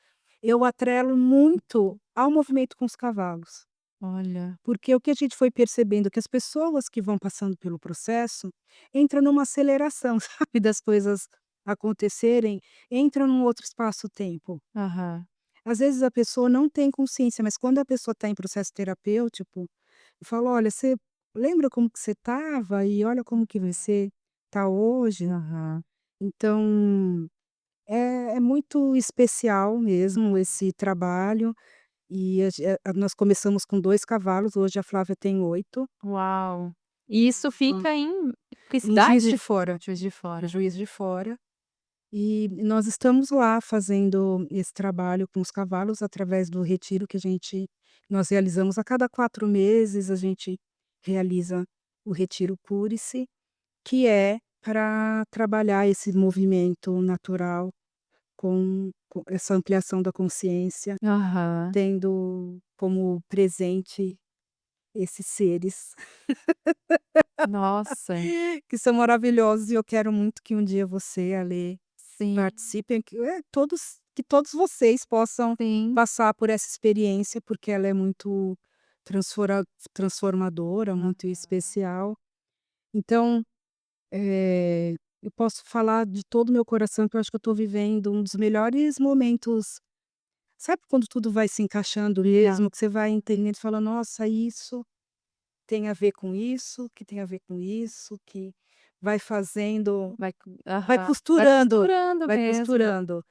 eu atrelo muito ao movimento com os cavalos. Olha. Porque o que a gente foi percebendo que as pessoas que vão passando pelo processo entram numa aceleração, sabe, das coisas acontecerem, entram num outro espaço-tempo. Aham. às vezes a pessoa não tem consciência, mas quando a pessoa está em processo terapêutico, eu falo: "Olha, você lembra como que você estava e olha como que você está hoje". Aham. Então, é muito especial mesmo esse trabalho e nós começamos com 2 cavalos, hoje a Flávia tem 8. Uau! E isso Hum. fica em que Em Juiz de cidade? Fora, Juiz de em Fora. Juiz de Fora. E nós estamos lá fazendo esse trabalho com os cavalos através do retiro que nós realizamos a cada 4 meses, a gente realiza o retiro Cure-se, que é para trabalhar esse movimento natural com essa ampliação da consciência, Aham. tendo como presente esses seres Nossa, que são maravilhosos e eu quero muito que um dia você, a Alê, sim, participem, que todos vocês possam sim, passar por essa experiência, porque ela é muito transformadora, muito especial. Então, eu posso falar de todo o meu coração que eu acho que eu estou vivendo um dos melhores momentos. Sabe quando tudo vai se encaixando já. mesmo, que você vai entendendo e fala: "Nossa, isso tem a ver com isso, que tem a ver com isso", que vai fazendo. Vai Vai aham. Vai costurando, costurando vai mesmo. costurando.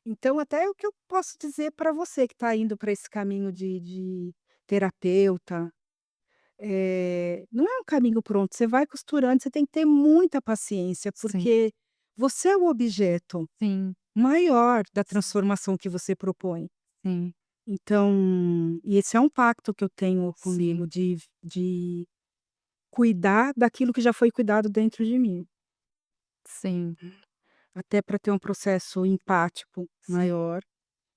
Então até o que eu posso dizer para você que está indo para esse caminho de terapeuta, não é um caminho pronto, você vai costurando, você tem que ter muita paciência, Sim, porque você é o objeto sim, maior da transformação que você propõe. sim, Então, e esse é um pacto que eu tenho comigo sim, de cuidar daquilo que já foi cuidado dentro de mim. sim, Até para ter um processo empático sim. maior.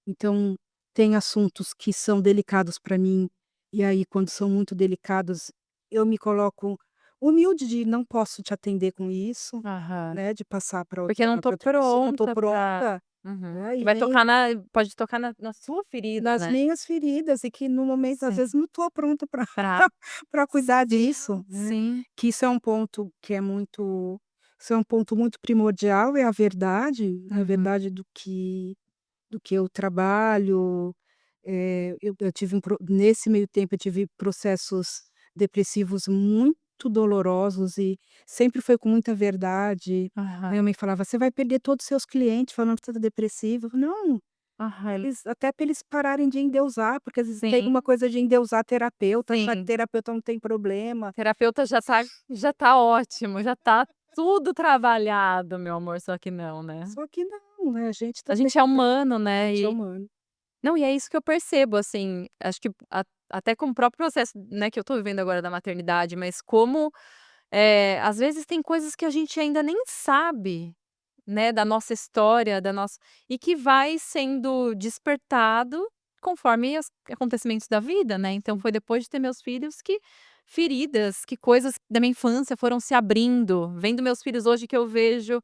Então, tem assuntos que são delicados para mim, e aí quando são muito delicados, eu me coloco humilde de não posso te atender com isso, Aham. né, de passar para Porque eu não tô outra pessoa, não estou pronta pra pronta, uhum. né, Que e vai nem tocar na pode tocar na sua ferida, nas né. minhas feridas e que no momento, às Sim. vezes, não estou pronta para Pra para cuidar disso, né. sim, Que isso é um ponto que é muito isso é um ponto muito primordial, é a uhum. verdade do que eu trabalho. Eu tive nesse meio tempo eu tive processos depressivos muito dolorosos e sempre foi com muita verdade. A Aham, minha mãe falava: "Você vai perder todos os seus clientes falando que você está depressiva". Eu falei: "Não, aham. eles até para eles pararem de endeusar, porque às vezes tem Sim, uma coisa de endeusar terapeuta, achar que sim. terapeuta não tem problema". Terapeuta já tá ótimo, já tá tudo trabalhado, meu amor, só que não, né. Só que não, né, a gente A também gente é humano, a né, gente é e humano. não, e é isso que eu percebo, assim, acho que até com o próprio processo, né, que eu tô vivendo agora da maternidade, mas como, às vezes tem coisas que a gente ainda nem sabe, né, da nossa história, da nossa e que vai sendo despertado conforme os acontecimentos da vida, né. Então foi depois de ter meus filhos que feridas, que coisas da minha infância foram se abrindo, vendo meus filhos hoje que eu vejo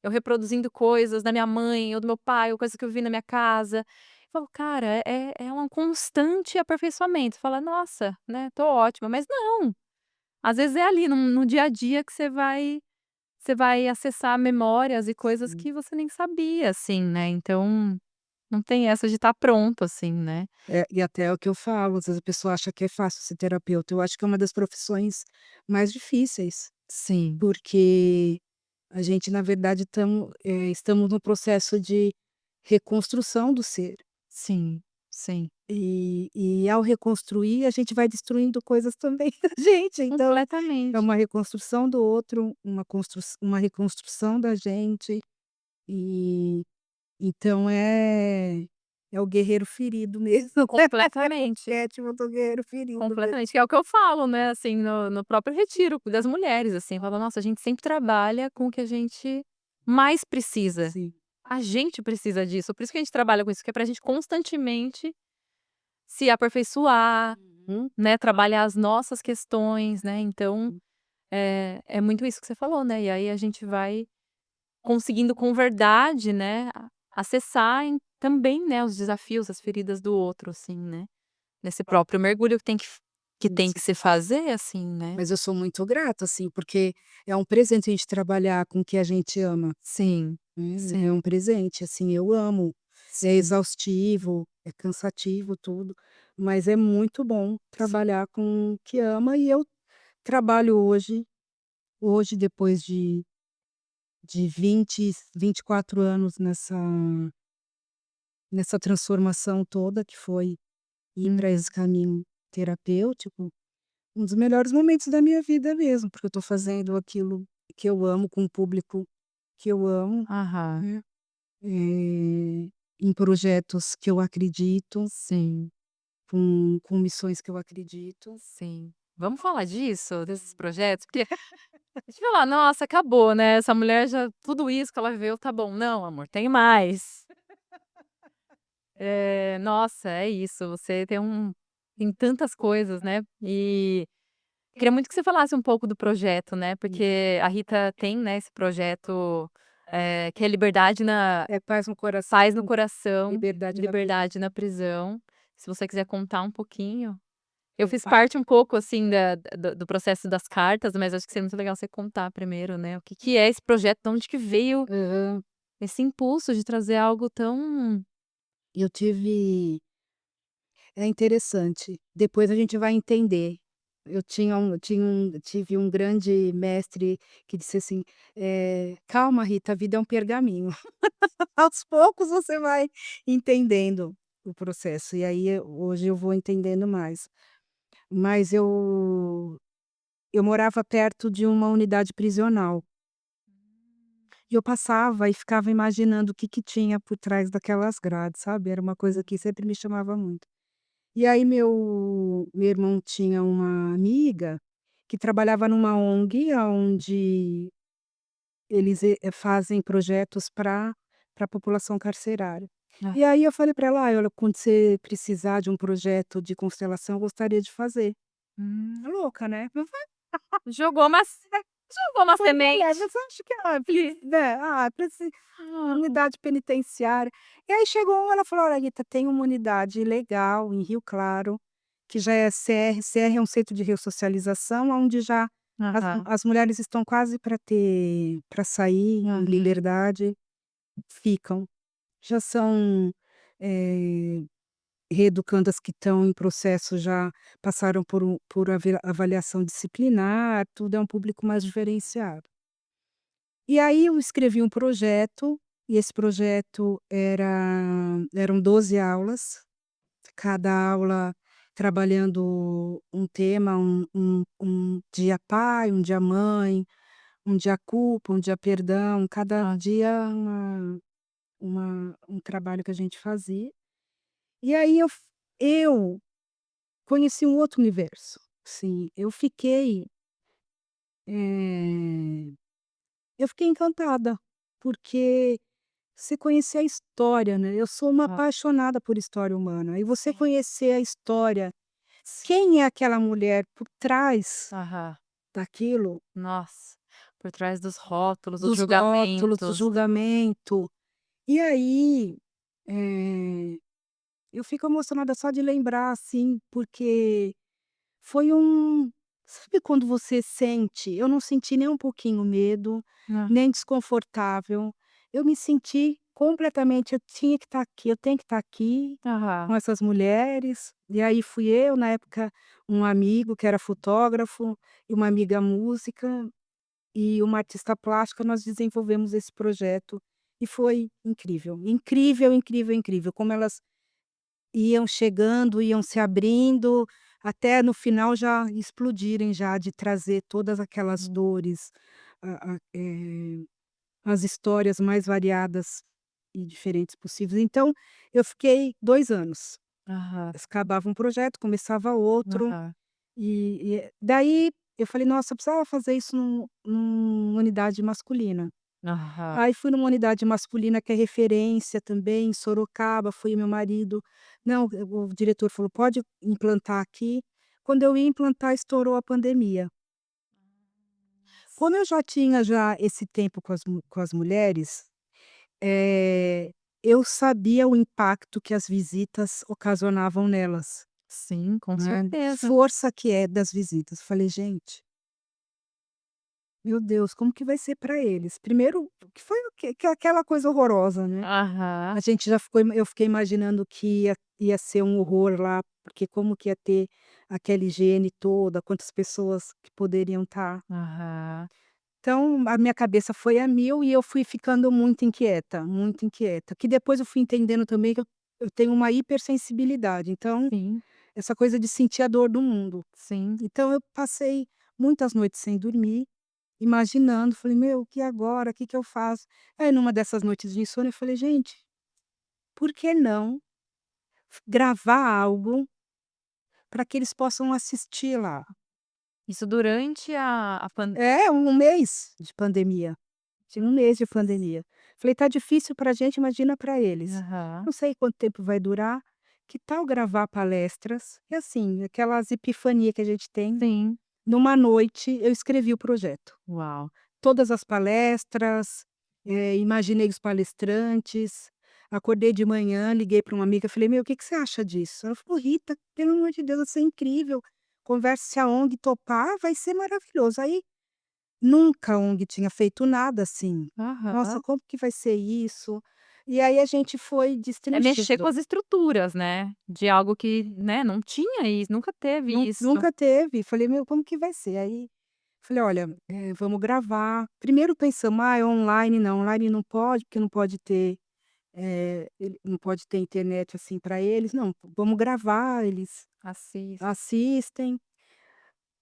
eu reproduzindo coisas da minha mãe ou do meu pai, ou coisas que eu vi na minha casa. Eu falo: "Cara, é um constante aperfeiçoamento". Fala: "Nossa, né, tô ótima", mas não, às vezes é ali no dia a dia que você vai acessar memórias e coisas Sim. que você nem sabia, assim, né, então não tem essa de estar pronto, assim, né. E até é o que eu falo, às vezes a pessoa acha que é fácil ser terapeuta, eu acho que é uma das profissões mais difíceis, Sim, porque a gente na verdade estamos no processo de reconstrução do ser, sim, sim, e ao reconstruir a gente vai destruindo coisas também da gente, então é completamente. uma reconstrução do outro, uma reconstrução da gente, e então é o guerreiro ferido mesmo, é o Completamente. arquétipo do guerreiro ferido mesmo. Completamente, que é o que eu falo, né, assim, no próprio retiro das mulheres, assim, falo: "Nossa, a gente sempre trabalha com o que a gente mais precisa. Sim. A gente precisa disso, por isso que a gente trabalha com isso, que é pra gente constantemente se aperfeiçoar, Uhum. né, trabalhar as nossas questões, né, então, é muito isso que você falou, né, e aí a gente vai conseguindo com verdade, né, acessar também, né, os desafios, as feridas do outro, assim, né, nesse próprio mergulho que tem que Isso. se fazer, assim, né. Mas eu sou muito grata, assim, porque é um presente a gente trabalhar com o que a gente ama, Sim, né, é sim, um presente, assim, eu amo. É Sim. exaustivo, é cansativo tudo, mas é muito bom trabalhar com o que ama e eu trabalho hoje depois de 24 anos nessa transformação toda que foi ir para Uhum. esse caminho terapêutico, um dos melhores momentos da minha vida mesmo, porque eu estou fazendo aquilo que eu amo com o público que eu amo, Aham. né, em projetos que eu acredito, Sim, com missões que eu acredito. sim. Vamos falar disso, desses projetos? Porque a gente fala: "Nossa, acabou, né, essa mulher já tudo isso que ela viveu, tá bom". Não, amor, tem mais. Nossa, é isso, você tem tantas coisas, né, e queria muito que você falasse um pouco do projeto, né, porque a Rita tem, né, esse projeto, que é liberdade na É paz no coração, paz no coração, liberdade na prisão. liberdade na prisão. Se você quiser contar um pouquinho. Eu Eu fiz pa parte um pouco, assim, do processo das cartas, mas acho que seria muito legal você contar primeiro, né, o que que é esse projeto, de onde que veio aham. esse impulso de trazer algo tão Eu tive É interessante, depois a gente vai entender. Tive um grande mestre que disse assim, "Calma Rita, a vida é um pergaminho". Aos poucos você vai entendendo o processo, e aí hoje eu vou entendendo mais. Mas eu morava perto de uma unidade prisional, e eu passava e ficava imaginando o que que tinha por trás daquelas grades, sabe, era uma coisa que sempre me chamava muito. E aí meu irmão tinha uma amiga que trabalhava numa ONG aonde eles fazem projetos para a população carcerária. ah, E aí eu falei para ela: "Ai, olha, quando você precisar de um projeto de constelação, eu gostaria de fazer". hum, Louca, né? jogou uma se jogou uma Falei: "Mulher, semente. você acha que né, preci unidade penitenciária". E aí chegou ela falou: "Olha Rita, tem uma unidade legal em Rio Claro, que já é CR é um centro de ressocialização onde já Aham, as mulheres estão quase para sair em aham, liberdade, ficam. Já são, eh, reeducandas que estão em processo já passaram por avaliação disciplinar, tudo, é um público mais diferenciado". E aí eu escrevi um projeto, e esse projeto eram 12 aulas, cada aula trabalhando um tema, um dia pai, um dia mãe, um dia culpa, um dia perdão, cada ah, dia um trabalho que a gente fazia. E aí eu conheci um outro universo, sim, eh, eu fiquei encantada, porque você conhecer a história, né, eu sou uma ah, apaixonada por história humana, e você sim, conhecer a história, sim, quem é aquela mulher por trás aham. daquilo, Nossa, por trás dos rótulos, dos dos rótulos, do julgamentos. julgamento. E aí, eh, eu fico emocionada só de lembrar, assim, porque foi sabe quando você sente, eu não senti nem um pouquinho medo, Ah, nem desconfortável, eu me senti completamente, eu tinha que estar aqui, eu tenho que estar aqui aham, com essas mulheres, e aí fui eu, na época, um amigo que era fotógrafo e uma amiga música, e uma artista plástica, nós desenvolvemos esse projeto e foi incrível, incrível, incrível, incrível, como elas iam chegando, iam se abrindo, até no final já explodirem já de trazer todas aquelas dores, as histórias mais variadas e diferentes possíveis. Então, eu fiquei 2 anos, aham, acabava um projeto, começava outro, aham, daí eu falei: "Nossa, eu precisava fazer isso unidade masculina". aham. Aí fui numa unidade masculina que é referência também em Sorocaba, foi meu marido. Não, o diretor falou: "Pode implantar aqui". Quando eu ia implantar, estourou a pandemia. Como eu já tinha já esse tempo com as mulheres, eh, eu sabia o impacto que as visitas ocasionavam nelas, Sim, com né, certeza. força que é das visitas. Falei: "Gente, Meu Deus, como que vai ser para eles? Primeiro, que foi o que aquela coisa horrorosa, né. Aham. A gente já ficou eu fiquei imaginando que ia ser um horror lá, porque como que ia ter aquela higiene toda, quantas pessoas que poderiam estar. Aham. Então, a minha cabeça foi a mil e eu fui ficando muito inquieta, muito inquieta. Que depois eu fui entendendo também que eu tenho uma hipersensibilidade, então, Sim, essa coisa de sentir a dor do mundo. sim. Então eu passei muitas noites sem dormir, imaginando, falei: "Meu, e agora? O que que eu faço?". Aí numa dessas noites de insônia eu falei: "Gente, por que não gravar algo para que eles possam assistir lá". Isso durante a É, um mês de pandemia. Tinha um mês de pandemia. Falei: "Tá difícil pra gente, imagina para eles". aham. Não sei quanto tempo vai durar, que tal gravar palestras e, assim, aquelas epifania que a gente tem. Sim. Numa noite eu escrevi o projeto. Uau. Todas as palestras, imaginei os palestrantes, acordei de manhã, liguei para uma amiga, falei: "Meu, o que que você acha disso?". Ela falou: "Rita, pelo amor de Deus, vai ser incrível. Conversa, se a ONG topar, vai ser maravilhoso". Aí nunca a ONG tinha feito nada assim. Nossa, Aham. como que vai ser isso? E aí a gente foi É mexer com destrinchando. as estruturas, né, de algo que, né, não tinha isso, nunca teve isso. Nunca teve. Falei: "Meu, como que vai ser?". Aí falei: "Olha, vamos gravar". Primeiro pensamos: "Ah, é online, não, online não pode, porque não pode ter, ele não pode ter internet, assim, para eles. Não, vamos gravar, eles Assista. assistem".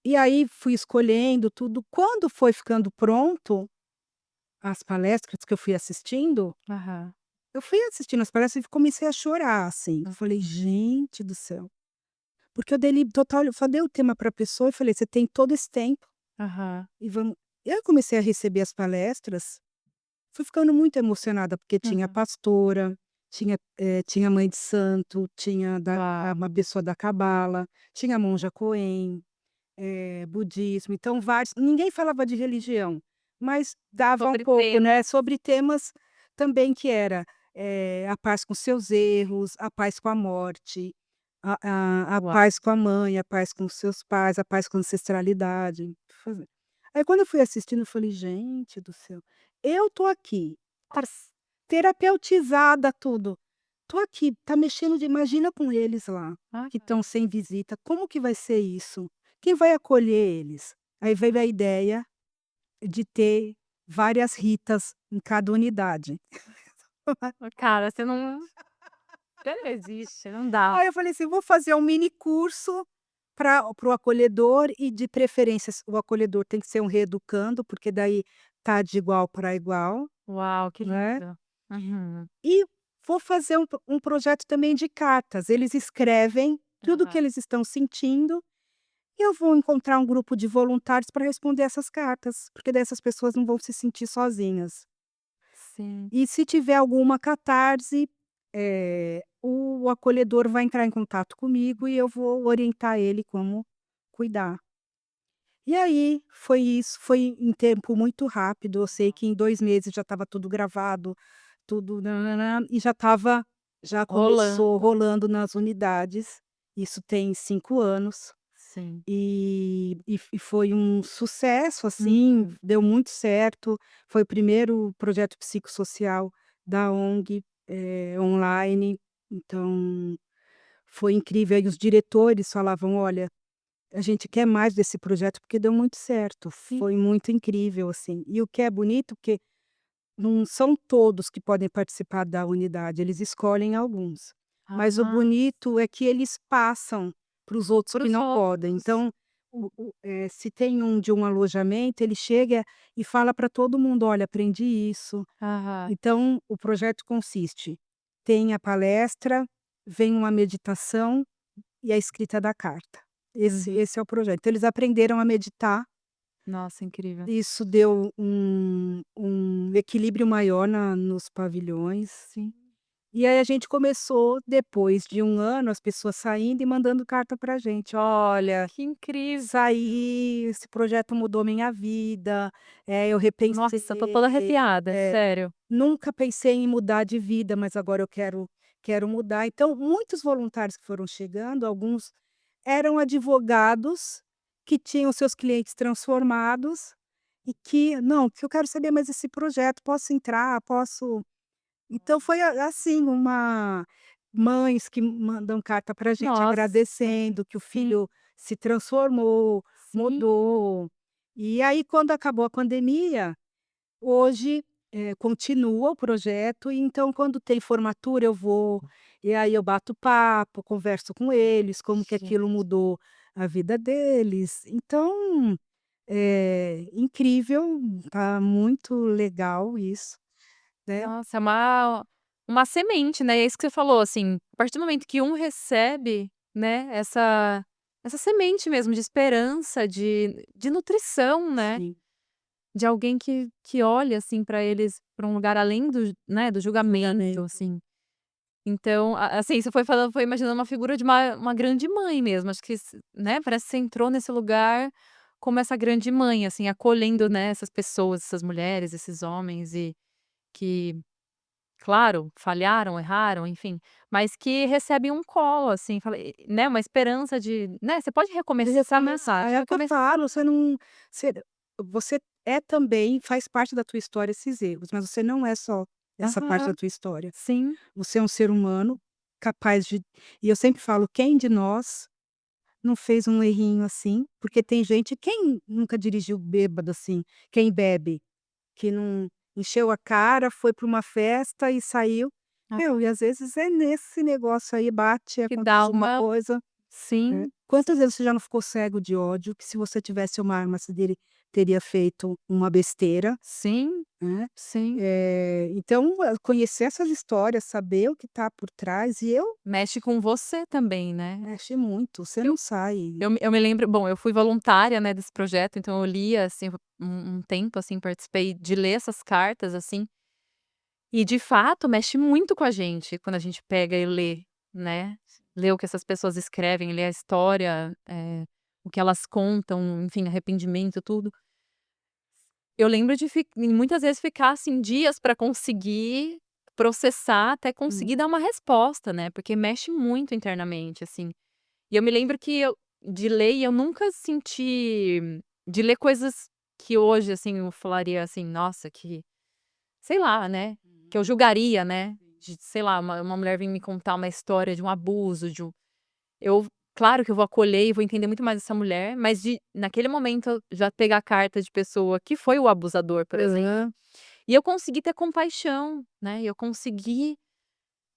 E aí fui escolhendo tudo. Quando foi ficando pronto, as palestras que eu fui assistindo, Aham. eu fui assistindo as palestras e comecei a chorar, assim. Falei: Uhum. "Gente do céu". Porque eu dei total, eu só dei o tema para a pessoa e falei: "Você tem todo esse tempo Aham. e vamos". Eu comecei a receber as palestras, fui ficando muito emocionada, porque tinha Uhum. pastora, tinha mãe de santo, tinha Uau. uma pessoa da cabala, tinha monja coen, budismo, então vários, ninguém falava de religião, mas dava um Sobre pouco, tema. né, sobre temas também que era, a paz com seus erros, a paz com a morte, a Uau. paz com a mãe, a paz com os seus pais, a paz com a ancestralidade. Aí quando eu fui assistindo eu falei: "Gente do céu, eu tô aqui, terapeutizada, tudo, tô aqui, tá mexendo, de imagina com eles lá, que Aham. estão sem visita, como que vai ser isso? Quem vai acolher eles?". Aí veio a ideia de ter várias Ritas em cada unidade. Cara, você não existe, não dá. Aí eu falei assim: "Vou fazer um mini curso para o acolhedor e, de preferência, o acolhedor tem que ser um reeducando, porque daí tá de igual para igual, Uau, que né. lindo. Uhum. E vou fazer um projeto também de cartas, eles escrevem tudo o que Aham. eles estão sentindo e eu vou encontrar um grupo de voluntários para responder essas cartas, porque daí essas pessoas não vão se sentir sozinhas. Sim. E se tiver alguma catarse, o acolhedor vai entrar em contato comigo e eu vou orientar ele como cuidar. E aí, foi isso, foi em tempo muito rápido, eu sei que em 2 meses já estava tudo gravado, tudo nã e já começou Rolando. rolando nas unidades, isso tem 5 anos, Sim. e foi um sucesso, assim, Uhum. deu muito certo, foi o primeiro projeto psicossocial da ONG, online, então foi incrível. Aí os diretores falavam: "Olha, a gente quer mais desse projeto, porque deu muito certo, Sim. foi muito incrível", assim. E o que é bonito, porque não são todos que podem participar da unidade, eles escolhem alguns. Mas o Ah, bonito é que eles passam para os outros para que os não podem. outros. Então, se tem um de um alojamento, ele chega e fala para todo mundo: "Olha, aprendi isso". Aham. Então o projeto consiste: tem a palestra, vem uma meditação e a escrita da carta. Uhum. Esse é o projeto. Então eles aprenderam a meditar, Nossa, incrível. isso deu um equilíbrio maior na nos pavilhões. Sim. E aí a gente começou, depois de um ano, as pessoas saindo e mandando carta pra gente: "Olha, Que incrível. saí, esse projeto mudou minha vida, eu Nossa, tô repensei, toda arrepiada, eh, sério. nunca pensei em mudar de vida, mas agora eu quero mudar". Então, muitos voluntários que foram chegando, alguns eram advogados que tinham seus clientes transformados, e que não, que eu quero saber mais desse projeto, posso entrar, posso então foi assim, mães que mandam carta pra gente Nossa, agradecendo que o sim, filho se transformou, sim. mudou. E aí quando acabou a pandemia, hoje, continua o projeto e então quando tem formatura eu vou, e aí eu bato papo, converso com eles, como que aquilo Gente, mudou a vida deles. Então, é incrível, tá muito legal isso, né. nossa, é uma semente, né, é isso que você falou, assim, a partir do momento que um recebe, né, essa semente mesmo de esperança, de nutrição, né, Sim. de alguém que olha, assim, pra eles, pra um lugar além do, né, do julgamento, Julgamento. assim. Então, assim, você foi falando, foi imaginando uma figura de uma grande mãe mesmo, acho que né, parece que você entrou nesse lugar como essa grande mãe, assim, acolhendo, né, essas pessoas, essas mulheres, esses homens e que, claro, falharam, erraram, enfim, mas que recebem um colo, assim, fala né, uma esperança de, né, você pode recomeçar, Recomeçar, é o que eu recomeçar. falo, você não você você é também faz parte da tua história esses erros, mas você não é só essa parte da Aham, tua história. sim, Você é um ser humano capaz de e eu sempre falo: "Quem de nós não fez um errinho assim?" Porque tem gente quem nunca dirigiu bêbado assim? Quem bebe, que não encheu a cara, foi para uma festa e saiu. ah, Meu, e às vezes é nesse negócio aí, bate, que dá acontece uma uma, coisa. É. sim, Quantas vezes você já não ficou cego de ódio, que se você tivesse uma arma, você teria feito uma besteira, sim, né. sim. Então, conhecer essas histórias, saber o que está por trás e eu Mexe com você também, né. mexe muito, você não sai. Eu me lembro, bom, eu fui voluntária, né, desse projeto, então eu lia, assim, um tempo, assim, participei de ler essas cartas, assim, e de fato mexe muito com a gente quando a gente pega e lê, né, lê o que essas pessoas escrevem, lê a história, o que elas contam, enfim, arrependimento, tudo. Eu lembro de muitas vezes ficar, assim, dias para conseguir processar, até Hum. conseguir dar uma resposta, né, porque mexe muito internamente, assim. E eu me lembro que eu de ler e eu nunca senti de ler coisas que hoje, assim, eu falaria assim: "Nossa, que", sei lá, né, que eu Uhum. julgaria, né, Sim. de, sei lá, uma mulher vir me contar uma história de um abuso, de um eu, claro que eu vou acolher e vou entender muito mais essa mulher, mas de naquele momento já pegar a carta de pessoa que foi o abusador, por exemplo, Aham. e eu consegui ter compaixão, né, e eu consegui,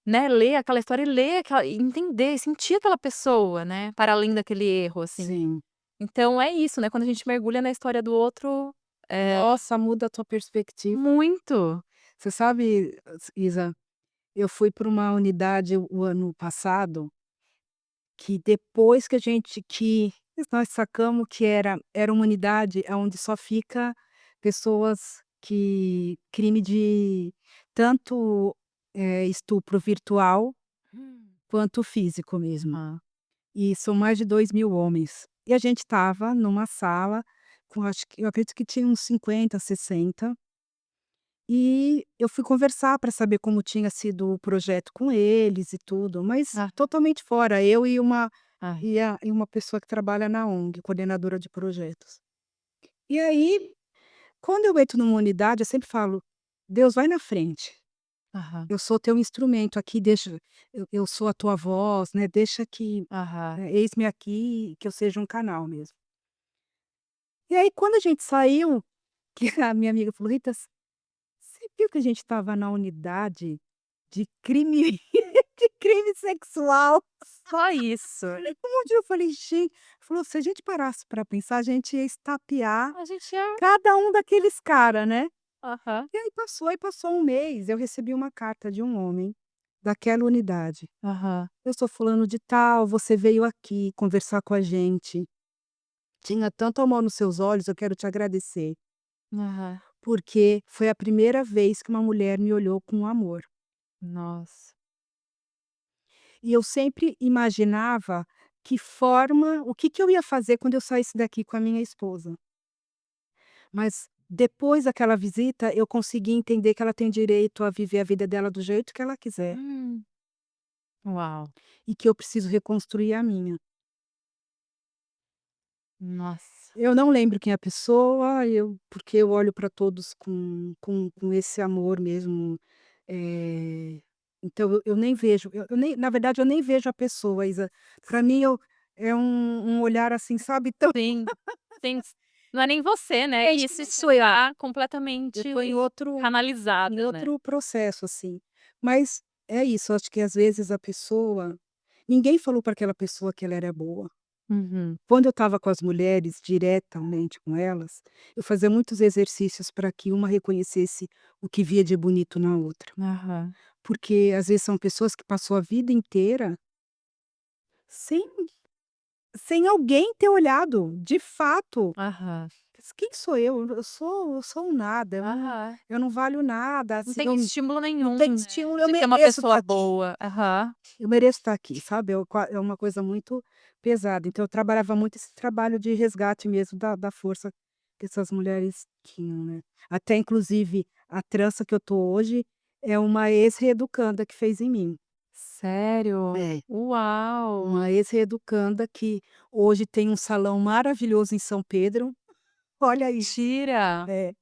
né, ler aquela história e ler aquela e entender, sentir aquela pessoa, né, para além daquele erro, assim. Sim. Então é isso, né, quando a gente mergulha na história do outro, Nossa, muda a tua perspectiva. muito. Você sabe, Isa, eu fui para uma unidade o ano passado, que depois que nós sacamos que era uma unidade aonde só fica pessoas que crime de tanto, estupro virtual Hum. quanto físico mesmo. Ah, E são mais de 2.000 homens. E a gente estava numa sala com acho que eu acredito que tinha uns 50, 60, e eu fui conversar para saber como tinha sido o projeto com eles e tudo, mas ah, totalmente fora, eu e uma ai. e uma pessoa que trabalha na ONG, coordenadora de projetos. E aí, quando eu entro numa unidade, eu sempre falo: "Deus, vai na frente, Aham, eu sou teu instrumento aqui, deixa eu sou a tua voz, né, deixa que, aham. eis-me aqui, que eu seja um canal mesmo". E aí quando a gente saiu, que a minha amiga falou: "Rita, você viu que a gente estava na unidade de crime de crime sexual?" Só isso. Um dia eu falei: "Gente", falou: "Se a gente parasse para pensar, a gente ia estapear A gente é, cada um daqueles cara, né". aham, E aí passou um mês, eu recebi uma carta de um homem daquela unidade: aham, "Eu sou fulano de tal, você veio aqui conversar com a gente. Tinha tanto amor nos seus olhos, eu quero te agradecer, aham. porque foi a primeira vez que uma mulher me olhou com amor". Nossa. E eu sempre imaginava o que que eu ia fazer quando eu saísse daqui com a minha esposa. Mas depois daquela visita, eu consegui entender que ela tem direito a viver a vida dela do jeito que ela quiser, Hum. Uau. e que eu preciso reconstruir a minha. Nossa. Eu não lembro quem é a pessoa, porque eu olho para todos com esse amor mesmo, então eu nem vejo, eu nem na verdade eu nem vejo a pessoa, Isa. Para mim é um olhar, assim, sabe, tão Sim, sim, não é nem você, né, é isso isso, eu está eu completamente tô em canalizada, né. outro processo, assim. Mas é isso, acho que às vezes a pessoa ninguém falou para aquela pessoa que ela era boa. Uhum. Quando eu estava com as mulheres, diretamente com elas, eu fazia muitos exercícios para que uma reconhecesse o que via de bonito na outra. Aham, Porque às vezes são pessoas que passou a vida inteira sem sem alguém ter olhado, de fato. aham, Quem sou eu? Eu sou um nada, aham. eu não valho nada, Não assim, tem estímulo não nenhum, tenho né, estímulo, eu de ser uma mereço pessoa estar aqui. boa. Aham. Eu mereço estar aqui, sabe, é uma coisa muito pesada, então eu trabalhava muito esse trabalho de resgate mesmo da força que essas mulheres tinham, né. Até inclusive a trança que eu tô hoje é uma ex-reeducanda que fez em mim. Sério? É, Uau! uma ex-reeducanda que hoje tem um salão maravilhoso em São Pedro. Olha aí. Mentira! É,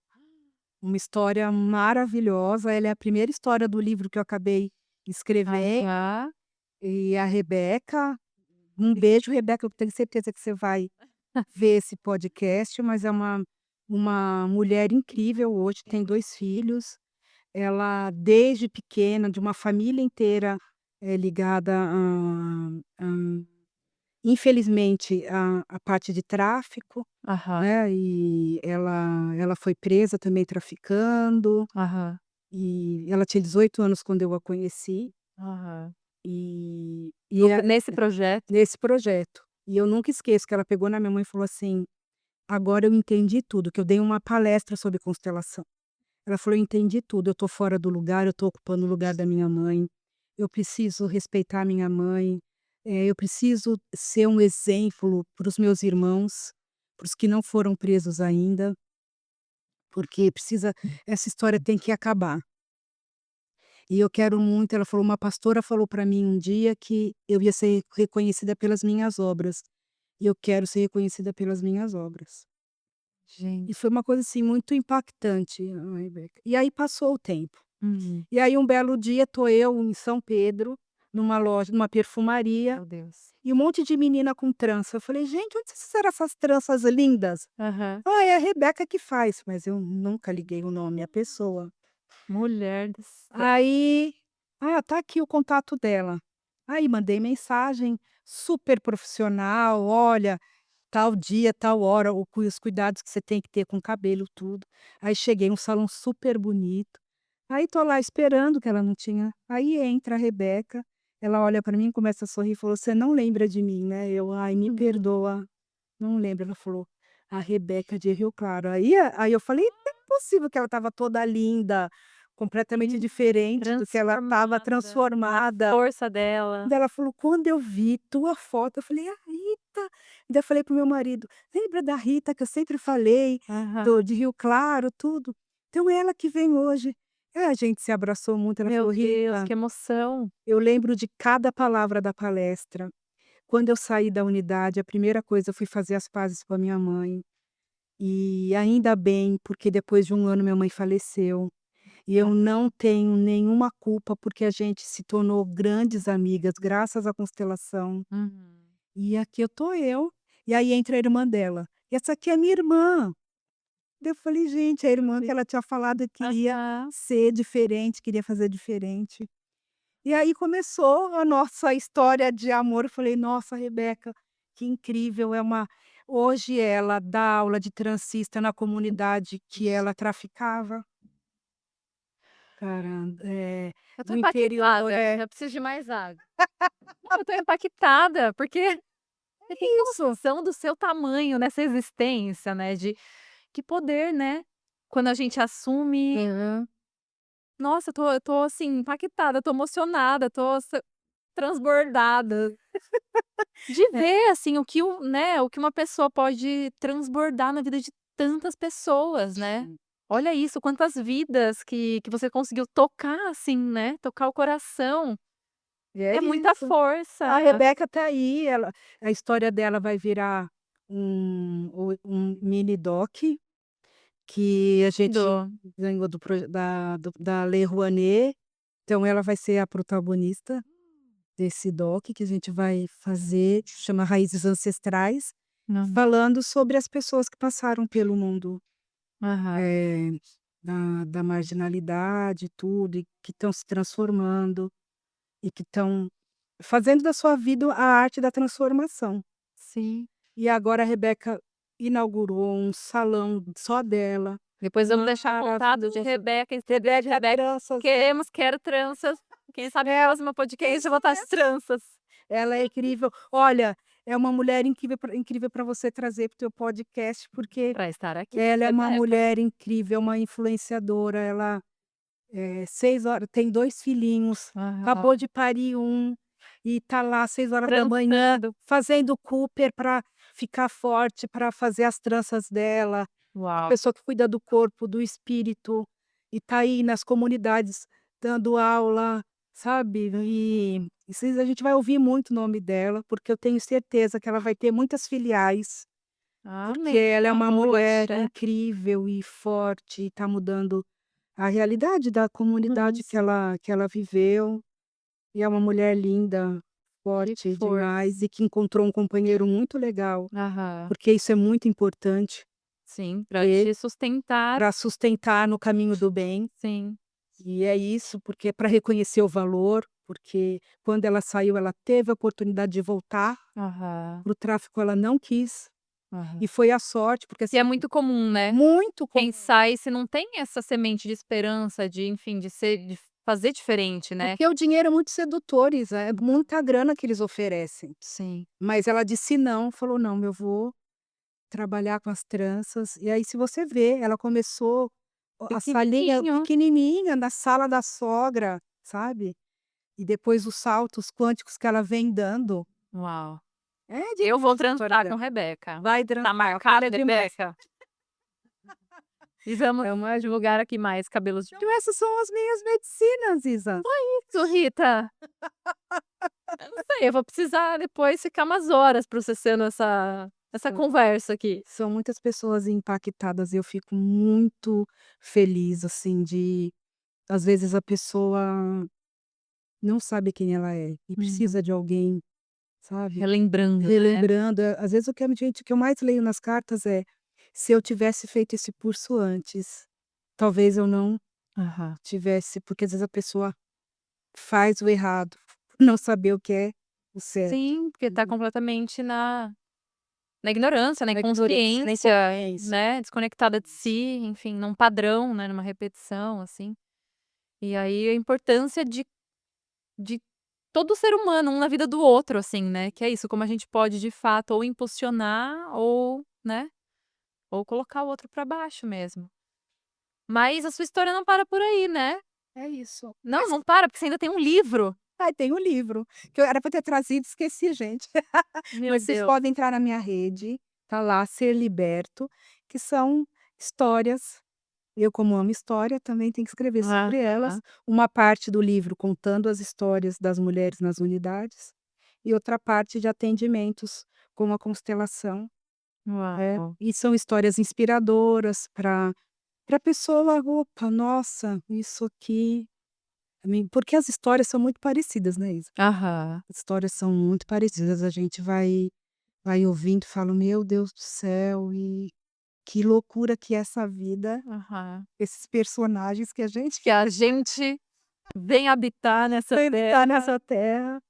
uma história maravilhosa, ela é a primeira história do livro que eu acabei escrevendo, Aham. e a Rebeca. Um beijo, Rebeca, eu tenho certeza que você vai ver esse podcast, mas é uma mulher incrível hoje, tem 2 filhos. Ela, desde pequena, de uma família inteira, ligada a infelizmente, a parte de tráfico, Aham, né, e ela foi presa também traficando, aham, e ela tinha 18 anos quando eu a conheci, aham. e Nesse projeto? nesse projeto. E eu nunca esqueço que ela pegou na minha mão e falou assim: "Agora eu entendi tudo", que eu dei uma palestra sobre constelação. Ela falou: "Eu entendi tudo, eu estou fora do lugar, eu estou ocupando o lugar da minha mãe, eu preciso respeitar a minha mãe, eu preciso ser um exemplo para os meus irmãos, para os que não foram presos ainda, porque precisa essa história tem que acabar". E eu quero muito, ela falou, uma pastora falou para mim um dia que eu ia ser reconhecida pelas minhas obras, e eu quero ser reconhecida pelas minhas obras. E Gente. foi uma coisa, assim, muito impactante, a Rebeca. E aí passou o tempo. Uhum. E aí um belo dia tô eu em São Pedro, numa loja, numa perfumaria, Meu Deus. e um monte de menina com trança. Eu falei: "Gente, onde vocês fizeram essas tranças lindas?". Aham. "Ah, é a Rebeca que faz", mas eu nunca liguei o nome à pessoa. Mulher do céu. Aí, "Ah, tá aqui o contato dela". Aí mandei mensagem, super profissional: "Olha, tal dia, tal hora, os cuidados que você tem que ter com o cabelo, tudo". Aí cheguei, um salão super bonito. Aí tô lá esperando, que ela não tinha, aí entra a Rebeca, ela olha pra mim, começa a sorrir e falou: "Você não lembra de mim, né?". Eu: "Ai, me perdoa, não lembro". Ela falou: "A Rebeca de Rio Claro". Aí eu falei: "Não é possível", que ela estava toda linda, completamente Sim, diferente do que ela estava, transformada, transformada. força dela. Daí ela falou: "Quando eu vi tua foto", eu falei: "A Rita". Daí eu falei para o meu marido: "Lembra da Rita que eu sempre falei, Aham. do de Rio Claro, tudo? Então é ela que vem hoje". Aí a gente se abraçou muito, ela Meu falou: Deus, "Rita, que emoção. eu lembro de cada palavra da palestra. Quando eu saí da unidade, a primeira coisa eu fui fazer as pazes com a minha mãe, e ainda bem, porque depois de um ano minha mãe faleceu, e eu não tenho nenhuma culpa, porque a gente se tornou grandes amigas graças à constelação". Uhum. E aqui eu tô eu, e aí entra a irmã dela: "E essa aqui é minha irmã". Daí eu falei: "Gente, a Meu irmã que Deus. ela tinha falado que queria Aham. ser diferente, queria fazer diferente". E aí começou a nossa história de amor, eu falei: "Nossa, Rebeca, que incrível, é uma". Hoje ela dá aula de transista na comunidade que ela traficava. Caramba, Eu tô no interior, impactada, eu preciso de mais água. Não, eu tô impactada, porque você tem isso. noção do seu tamanho nessa existência, né, de que poder, né, quando a gente assume. Aham. Nossa, eu tô, assim, impactada, tô emocionada, tô transbordada de É. ver, assim, o que uma pessoa pode transbordar na vida de tantas pessoas, né. Olha isso, quantas vidas que você conseguiu tocar, assim, né, tocar o coração. É É muita isso. força. A Rebeca tá aí, ela a história dela vai virar um mini doc que a gente Do ganhou do proje da Lei Rouanet, então ela vai ser a protagonista desse doc que a gente vai fazer, chama Raízes Ancestrais, Hum. falando sobre as pessoas que passaram pelo mundo, Aham. eh, da marginalidade e tudo, e que estão se transformando, e que estão fazendo da sua vida a arte da transformação. Sim. E agora a Rebeca inaugurou um salão só dela, Depois vamos deixar contato de maravilhoso. Rebeca, Instagram de Rebeca. Tranças. Quero tranças. Quem sabe no próximo podcast eu vou estar as tranças. Ela é incrível. Olha, é uma mulher incrível para você trazer para o teu podcast, porque Pra estar aqui, ela é uma Rebeca. mulher incrível, uma influenciadora, ela, 6 horas tem 2 filhinhos, Aham. acabou de parir um, e tá lá às 6 horas da manhã Trançando. fazendo Cooper para ficar forte, para fazer as tranças dela. Uau. Pessoa que cuida do corpo, do espírito, e tá aí nas comunidades dando aula, sabe. A gente vai ouvir muito o nome dela, porque eu tenho certeza que ela vai ter muitas filiais, porque Amém. ela é uma mulher Poxa. incrível e forte, e tá mudando a realidade da comunidade Nossa, que ela viveu, e é uma mulher linda, que forte força. demais, e que encontrou um companheiro muito legal, Aham. porque isso é muito importante, Sim, pra te sustentar. para sustentar no caminho do bem. Sim. E é isso, porque para reconhecer o valor, porque quando ela saiu, ela teve a oportunidade de voltar, Aham. para o tráfico ela não quis, Aham. e foi a sorte, porque E é assim, muito comum, né? muito Quem comum, sai se não tem essa semente de esperança, de enfim, de fazer diferente, né? porque o dinheiro é muito sedutor, Isa, é muita grana que eles oferecem. Sim. Mas ela disse não, falou: "Não, eu vou trabalhar com as tranças", e aí se você vê, ela começou a salinha Pequenininho. pequenininha na sala da sogra, sabe, e depois os saltos quânticos que ela vem dando. Uau. É Eu vou demais a história transar com dela. Rebeca. Vai Tá trançar, marcado, é demais. Rebeca? E vamos É uma divulgar aqui mais cabelos de então essas são as minhas medicinas, Isa. isso, Rita. Eu não sei, eu vou precisar depois ficar umas horas processando essa São conversa aqui. são muitas pessoas impactadas e eu fico muito feliz, assim, de às vezes a pessoa não sabe quem ela é e Uhum. precisa de alguém, sabe, Relembrando, né. relembrando. Às vezes o que eu mais leio nas cartas é: "Se eu tivesse feito esse curso antes, talvez eu não Aham. tivesse", porque às vezes a pessoa faz o errado, não saber o que é o certo. Sim, porque tá Uhum. completamente na ignorância, na Na ignorância, na inconsciência, inconsciência. né, desconectada de si, enfim, num padrão, né, numa repetição, assim. E aí a importância de todo ser humano, um na vida do outro, assim, né, que é isso, como a gente pode de fato ou impulsionar ou, né, ou colocar o outro pra baixo mesmo. Mas a sua história não para por aí, né? É isso. Não, não para, porque você ainda tem um livro. Ai, tem o livro, que eu era para ter trazido, esqueci, gente. Meu Mas vocês Deus. podem entrar na minha rede, tá lá, Ser Liberto, que são histórias. Eu, como amo história, também tenho que escrever Ah, sobre elas. ah, Uma parte do livro contando as histórias das mulheres nas unidades, e outra parte de atendimentos com a constelação, né. uau. E são histórias inspiradoras para a pessoa: "Opa, nossa, isso aqui". Porque as histórias são muito parecidas, né, Isa? Aham, As histórias são muito parecidas, a gente vai ouvindo e fala: "Meu Deus do céu, e que loucura que é essa vida", aham. esses personagens que a gente Que a gente vem habitar nessa tá terra nessa terra.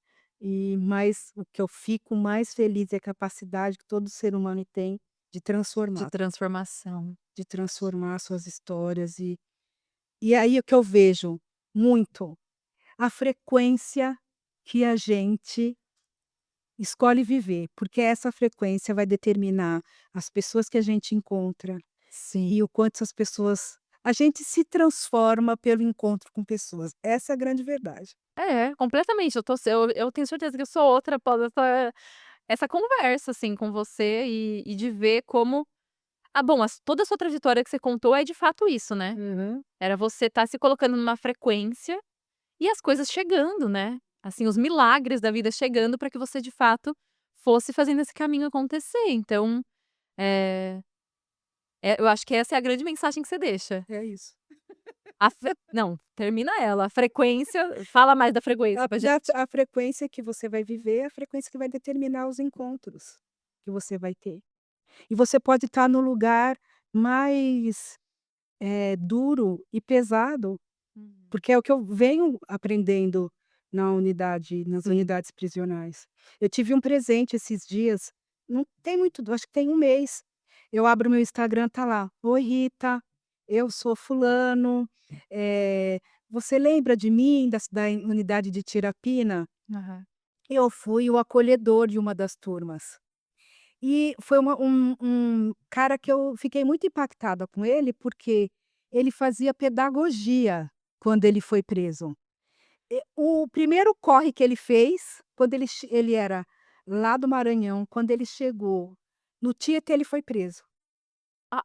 Mas o que eu fico mais feliz é a capacidade que todo ser humano tem de de transformar, transformação. de transformar suas histórias. E aí o que eu vejo muito, a frequência que a gente escolhe viver, porque essa frequência vai determinar as pessoas que a gente encontra Sim. e o quanto essas pessoas a gente se transforma pelo encontro com pessoas, essa é a grande verdade. É, completamente. Eu tenho certeza que eu sou outra após essa conversa, assim, com você e de ver como bom, toda a sua trajetória que você contou é de fato isso, né. Uhum. Era você estar se colocando numa frequência e as coisas chegando, né. Assim, os milagres da vida chegando para que você de fato fosse fazendo esse caminho acontecer. Então É, eu acho que essa é a grande mensagem que você deixa. É isso. Não, termina ela, a frequência fala mais da frequência pra gente. A frequência que você vai viver é a frequência que vai determinar os encontros que você vai ter. E você pode estar no lugar mais, duro e pesado, Uhum. porque é o que eu venho aprendendo nas unidades prisionais. Eu tive um presente esses dias, não tem muito, acho que tem um mês. Eu abro meu Instagram, tá lá: "Oi Rita, eu sou fulano, você lembra de mim da unidade de Tirapina?". Aham. Eu fui o acolhedor de uma das turmas. E foi um cara que eu fiquei muito impactada com ele, porque ele fazia pedagogia quando ele foi preso. O primeiro corre que ele fez, quando ele era lá do Maranhão, quando ele chegou no Tietê, ele foi preso. Ah,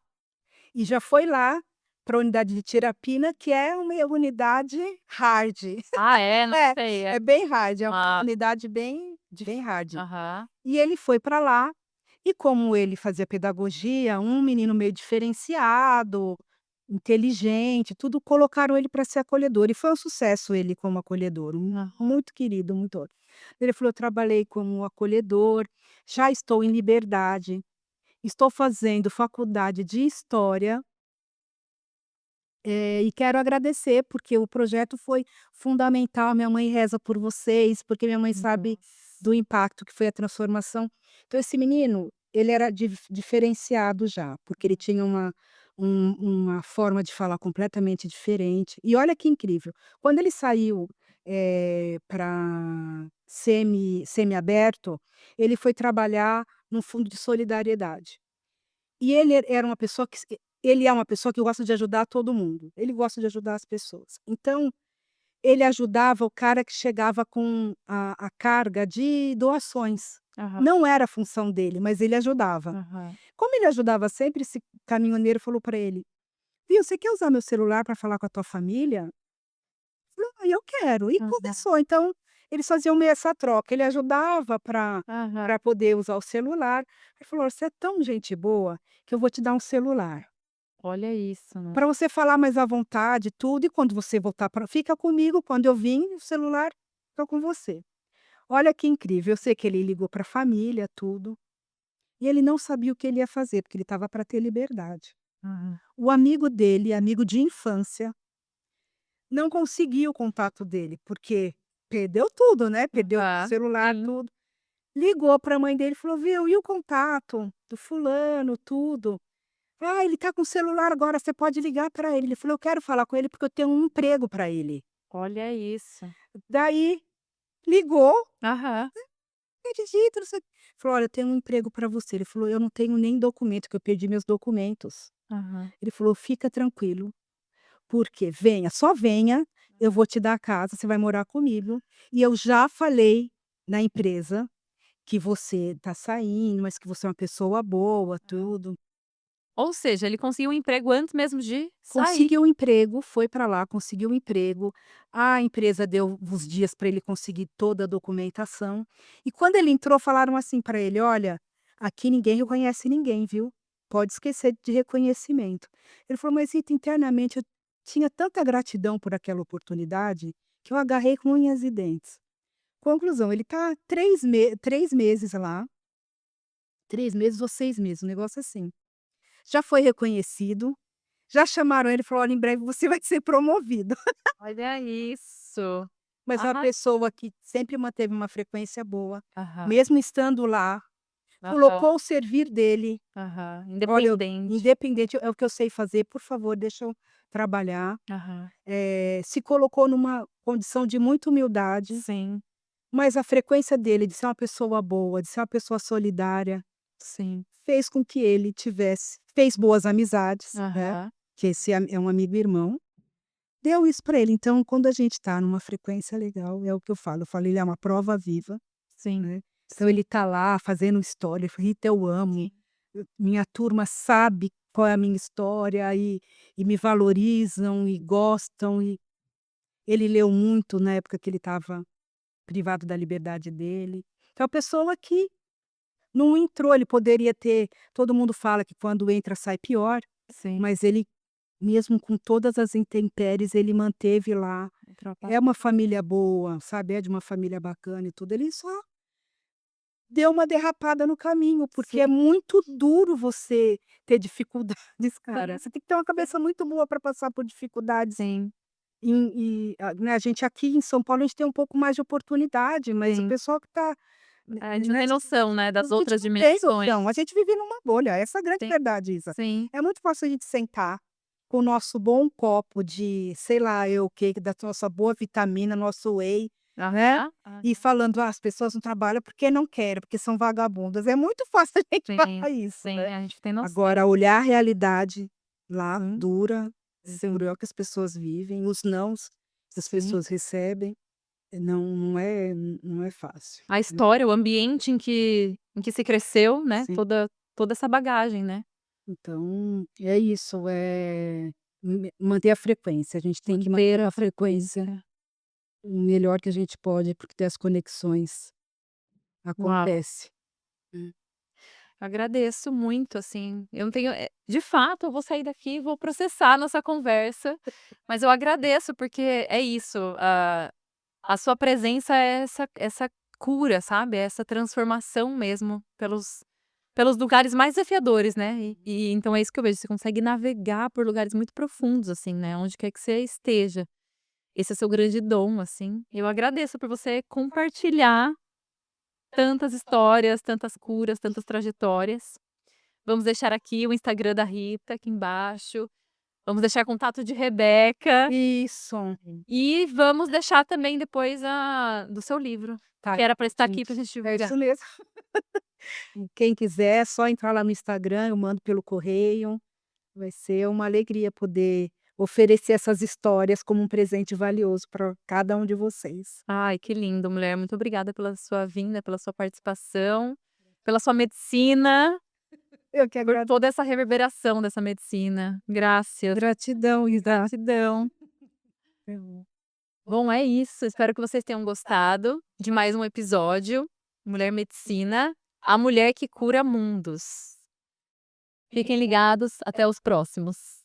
E já foi lá para a unidade de Tirapina, que é uma unidade hard. é? Não É, sei, é é bem hard, é uma uma unidade bem hard. aham. E ele foi para lá, e como ele fazia pedagogia, um menino meio diferenciado, inteligente, tudo, colocaram ele para ser acolhedor, e foi um sucesso ele como acolhedor, Aham. muito querido, muito. Ele falou: "Eu trabalhei como acolhedor, já estou em liberdade, estou fazendo faculdade de história, e quero agradecer, porque o projeto foi fundamental. Minha mãe reza por vocês, porque minha mãe sabe Nossa. do impacto que foi a transformação". Então esse menino, ele era diferenciado já, porque ele tinha uma forma de falar completamente diferente. E olha que incrível, quando ele saiu, para semiaberto, ele foi trabalhar num fundo de solidariedade. E era uma pessoa que ele é uma pessoa que gosta de ajudar todo mundo, ele gosta de ajudar as pessoas. Então, ele ajudava o cara que chegava com a carga de doações. Aham, Não era a função dele, mas ele ajudava. aham, Como ele ajudava sempre, esse caminhoneiro falou para ele: "Viu, você quer usar meu celular para falar com a tua família?". Falou: "Ah, eu quero". E aham, começou, então, eles faziam meio essa troca, ele ajudava para aham. poder usar o celular. Ele falou: "Você é tão gente boa que eu vou te dar um celular, Olha isso, né. para você falar mais à vontade, tudo, e quando você voltar para fica comigo, quando eu vim, o celular fica com você". Olha que incrível, eu sei que ele ligou para a família, tudo, e ele não sabia o que ele ia fazer, porque ele estava para ter liberdade. Aham. O amigo dele, amigo de infância, não conseguia o contato dele, porque perdeu tudo, né, perdeu o Aham, celular, sim. tudo. Ligou para a mãe dele e falou: "Viu, e o contato do fulano, tudo? Ah, ele tá com o celular agora, você pode ligar para ele". Ele falou: "Eu quero falar com ele, porque eu tenho um emprego para ele". Olha isso. Daí ligou: Aham, "Acredita, não sei o quê". Falou: "Olha, eu tenho um emprego para você". Ele falou: "Eu não tenho nem documento, que eu perdi meus documentos". aham. Ele falou: "Fica tranquilo, porque venha, só venha, eu vou te dar a casa, você vai morar comigo, e eu já falei na empresa que você tá saindo, mas que você é uma pessoa boa, tudo". Ou seja, ele conseguiu um emprego antes mesmo de sair. Conseguiu um emprego, foi para lá, conseguiu um emprego, a empresa deu uns dias para ele conseguir toda a documentação, e quando ele entrou falaram assim para ele: "Olha, aqui ninguém reconhece ninguém, viu, pode esquecer de reconhecimento". Ele falou: "Mas Rita, internamente eu tinha tanta gratidão por aquela oportunidade, que eu agarrei com unhas e dentes". Conclusão, ele está 3 meses lá, 3 meses ou 6 meses, um negócio assim. Já foi reconhecido, já chamaram ele e falou: "Olha, em breve você vai ser promovido". Olha isso. Mas é uma Ah, pessoa que sempre manteve uma frequência boa, aham, mesmo estando lá, aham, colocou o servir dele: aham. "Olha, Independente. independente, é o que eu sei fazer, por favor, deixa eu trabalhar". Aham. Se colocou numa condição de muita humildade, Sim, mas a frequência dele de ser uma pessoa boa, de ser uma pessoa solidária, sim. fez com que ele fez boas amizades, né, Aham, que esse é um amigo irmão. Deu isso para ele, então quando a gente está numa frequência legal, é o que eu falo: "Ele é uma prova viva", sim, né. Então sim, ele tá lá fazendo história, ele fala: "Rita, eu amo, sim. minha turma sabe qual é a minha história e me valorizam e gostam", e ele leu muito na época que ele estava privado da liberdade dele. Então é uma pessoa que não entrou, ele poderia ter todo mundo fala que quando entra sai pior, Sim, mas ele, mesmo com todas as intempéries, ele manteve lá. É ultrapassa. uma família boa, sabe, é de uma família bacana e tudo, ele só deu uma derrapada no caminho, porque é Sim, muito duro você ter dificuldades, cara. Você tem que ter uma cabeça muito boa para passar por dificuldades. sim, Né, a gente aqui em São Paulo, a gente tem um pouco mais de oportunidade, mas o sim. pessoal que está A gente não tem noção, né, a das gente outras não tem dimensões. noção, a gente vive numa bolha, essa é a grande Sim, verdade, Isa. sim. É muito fácil a gente sentar com o nosso bom copo de, sei lá eu o que da nossa boa vitamina, nosso whey, né, Aham, e aham. falando: "Ah, as pessoas não trabalham porque não querem, porque são vagabundas", é muito fácil a gente Sim, falar isso, sim, né. a gente tem noção. Agora olhar a realidade lá, Sim, dura, sim, cruel que as pessoas vivem, os nãos que as sim. pessoas recebem, não é fácil, A né. história, o ambiente em que se cresceu, né, Sim. toda essa bagagem, né. Então, é isso, manter a frequência, a gente tem que Manter manter a a frequência frequência. o melhor que a gente pode, porque as conexões Uau, acontece. Hum. agradeço muito, assim, eu não tenho de fato, eu vou sair daqui e vou processar a nossa conversa, mas eu agradeço, porque é isso, a sua presença é essa cura, sabe, é essa transformação mesmo pelos lugares mais desafiadores, né, e então é isso que eu vejo, você consegue navegar por lugares muito profundos, assim, né, onde quer que você esteja. Esse é o seu grande dom, assim. Eu agradeço por você compartilhar tantas histórias, tantas curas, tantas trajetórias. Vamos deixar aqui o Instagram da Rita aqui embaixo, vamos deixar contato de Rebeca Isso, e vamos deixar também depois a do seu livro, tá, que era para estar aqui para gente, gente é divulgar. isso mesmo. Quem quiser é só entrar lá no Instagram, eu mando pelo correio, vai ser uma alegria poder oferecer essas histórias como um presente valioso para cada um de vocês. Ai, que lindo, mulher. Muito obrigada pela sua vinda, pela sua participação, pela sua medicina, Eu que por agradeço. toda essa reverberação dessa medicina. Graças. Gratidão, Isa. Gratidão. Bom, é isso. Espero que vocês tenham gostado de mais um episódio. Mulher Medicina, a mulher que cura mundos. Fiquem ligados. Até os próximos.